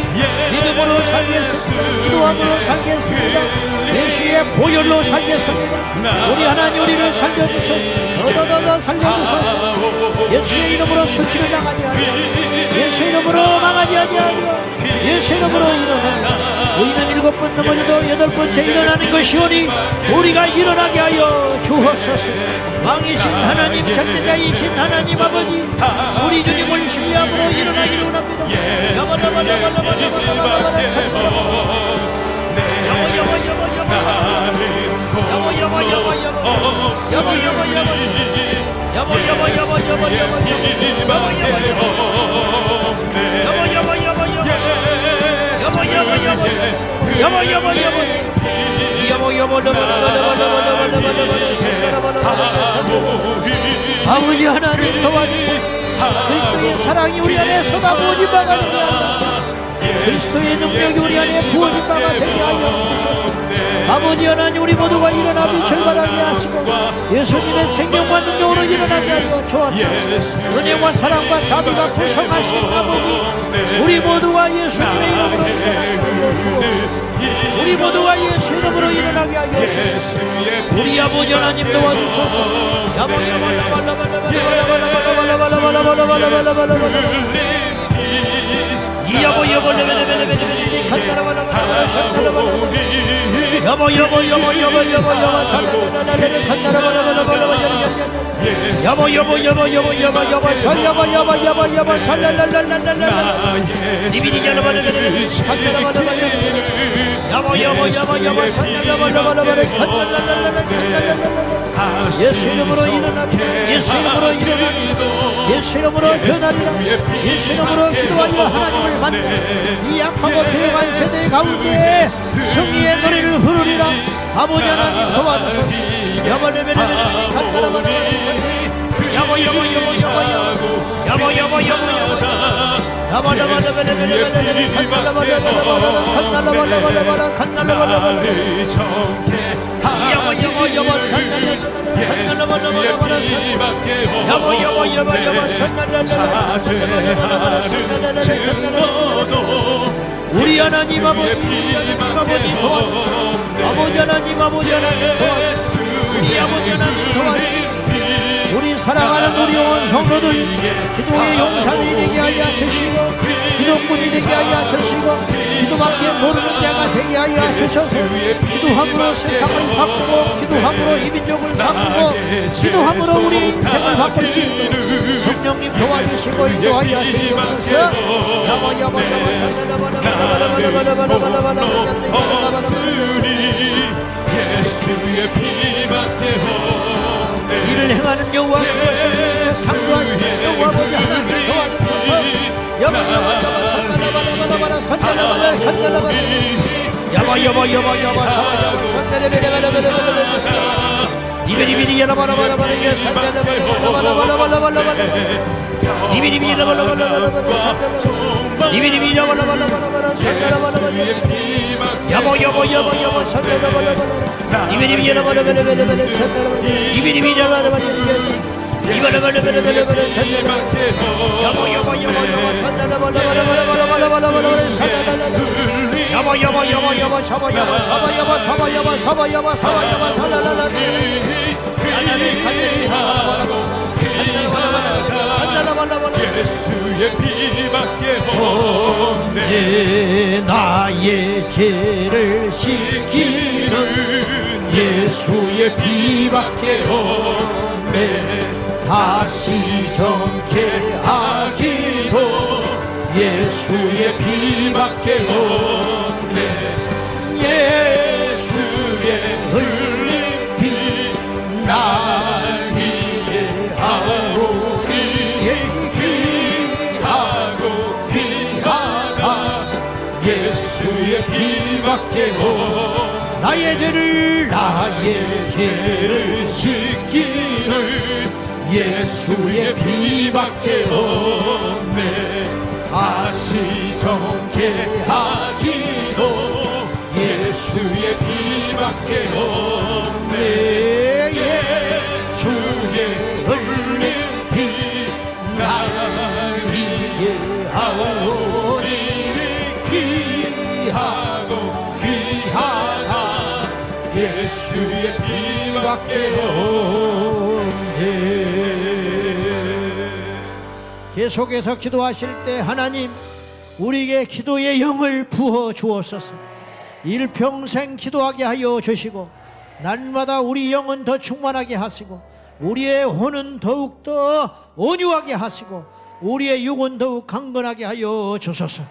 [SPEAKER 1] 믿음으로 살겠습니다. 기도함으로 살겠습니다. 예수의 보혈로 살겠습니다. 우리 하나님 우리를 살려주소서. 더더더 살려주소서. 예수의 이름으로 수치를 당하지 아니하며 예수의 이름으로 망하지 아니하며 예수의 이름으로 일어나라. 우리는 7번 넘어져도 8번째 일어나는 것이오니 우리가 일어나게 하여 주옵소서. 왕이신 하나님 절대자이신 하나님 아버지 우리 주님을 신뢰함으로 일어나기를 원합니다. 아버지 하나님 도와주소서. 그리스도의 사랑이 우리 안에 쏟아부어진 바가 되게 하여 주소서. 그리스도의 능력이 우리 안에 부어진 바가 되게 하여 주소서. 아버지 하나님 우리 모두가 일어나 빛을 발하게 하시고 예수님의 생명과 능력으로 일어나게 하여 주옵소서. 은혜와 사랑과 자비가 풍성하신 아버지 우리 모두가 예수님의 이름으로 일어나게 하여 주옵소서. 우리 모두가 예수 이름으로 일어나게 하여 주옵소서. 우리 아버지 하나님 도와주소서. 예수 이름으로 일어나리라. 예수 이름으로 일어나리라. 예수 이름으로 변하리라. 예수 이름으로 기도하여 하나님을 만나 이 약하고 배역한 세대 가운데 승리의 노래를 부르리라. 아버지 하나님 도와주소서. 야바레베레베레 간다라바라바레 야바야바야바야바야 야바야바야바야바 야바라바라베레베레베레 간다라바라바라바라 간다라바라바라바라 간다라바라바라 야바야바야바 산달라라라 간다라바라바라바라 야바야바야바야바 산달라라라 간다라바라바라바라 산달라라라 간다라바라바라 우리 하나님 아버지 도와주소서. 아버지 하나님 도와주소서. 우리 아버지 하나님 도와주소서. 우리 사랑하는 우리 온 성도들 기도의 용사들이 되게 하여 주시고 기도꾼이 되게 하여 주시고 기도밖에 모르는 자가 되게 하여 주셔서 기도함으로 세상을 바꾸고 기도함으로 이 민족을 바꾸고 기도함으로 우리의 인생을 바꿀 수 있는 성령님 도와주시고 인도하여 주시옵소서. 야바야바야바 산다라바라바라바라바라바라바라바라바라 예수의 피밖에 이를 행하는 여호와 그것을 상도하시는 여호와 아버지 하나님 도와주소서. 야바야바야바 산다라바라바라바라 산다라바라 간다라바라 야바야바야바야바 사바야바 산다라바라바라바라바라 이베리비리 야라바라바라바라 산다라바라바라바라바라바라바라 이베리비 야라바라바라바라 산다라바라 이베리비 야라바라바라바라 산다라바라바라 야바야바야바야바 산다라바라바라 이베리비 야라바라바라바라 산다라바라 이베리비 야라바라바라 이바라바라바라바라 산다라바라 야바야바야바야바 산다라바라바라바라바라바라바라 산다라바라 야바야바야바야바 사바야바 사바야바 사바야바 사바야바 사바야바 살라라라 하나님 간절히 살라라바라바라 예수의 피밖에 없네 나의 죄를 씻기는 예수의 피밖에 없네 다시 정케 하기도 예수의 피밖에 없네 예수의 흘린 피 나 나의
[SPEAKER 2] 죄를 씻기를 예수의 피밖에 없네. 다시 정죄하기도 예수의 피밖에 없네. 예수의 흘린 피 나를 이해하오니 귀하고 귀하다 예수의 피밖에 없네.
[SPEAKER 1] 계속해서 기도하실 때 하나님 우리에게 기도의 영을 부어 주옵소서. 일평생 기도하게 하여 주시고 날마다 우리 영은 더 충만하게 하시고 우리의 혼은 더욱더 온유하게 하시고 우리의 육은 더욱 강건하게 하여 주소서.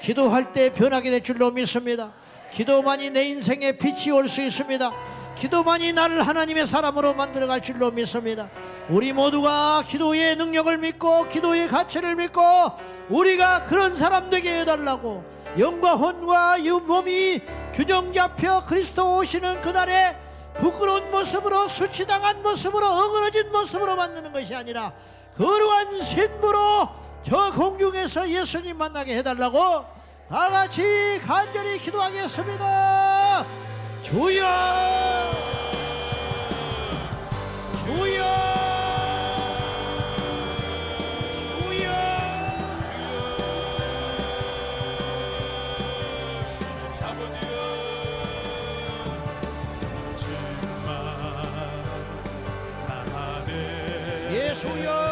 [SPEAKER 1] 기도할 때 변하게 될 줄로 믿습니다. 기도만이 내 인생에 빛이 올 수 있습니다. 기도만이 나를 하나님의 사람으로 만들어갈 줄로 믿습니다. 우리 모두가 기도의 능력을 믿고 기도의 가치를 믿고 우리가 그런 사람 되게 해달라고 영과 혼과 이 몸이 균형 잡혀 그리스도 오시는 그날에 부끄러운 모습으로 수치당한 모습으로 어그러진 모습으로 만드는 것이 아니라 거룩한 신부로 저 공중에서 예수님 만나게 해달라고 다 같이 간절히 기도하겠습니다. 주여 주여 주여
[SPEAKER 2] 아버지여 정말 나네
[SPEAKER 1] 예수여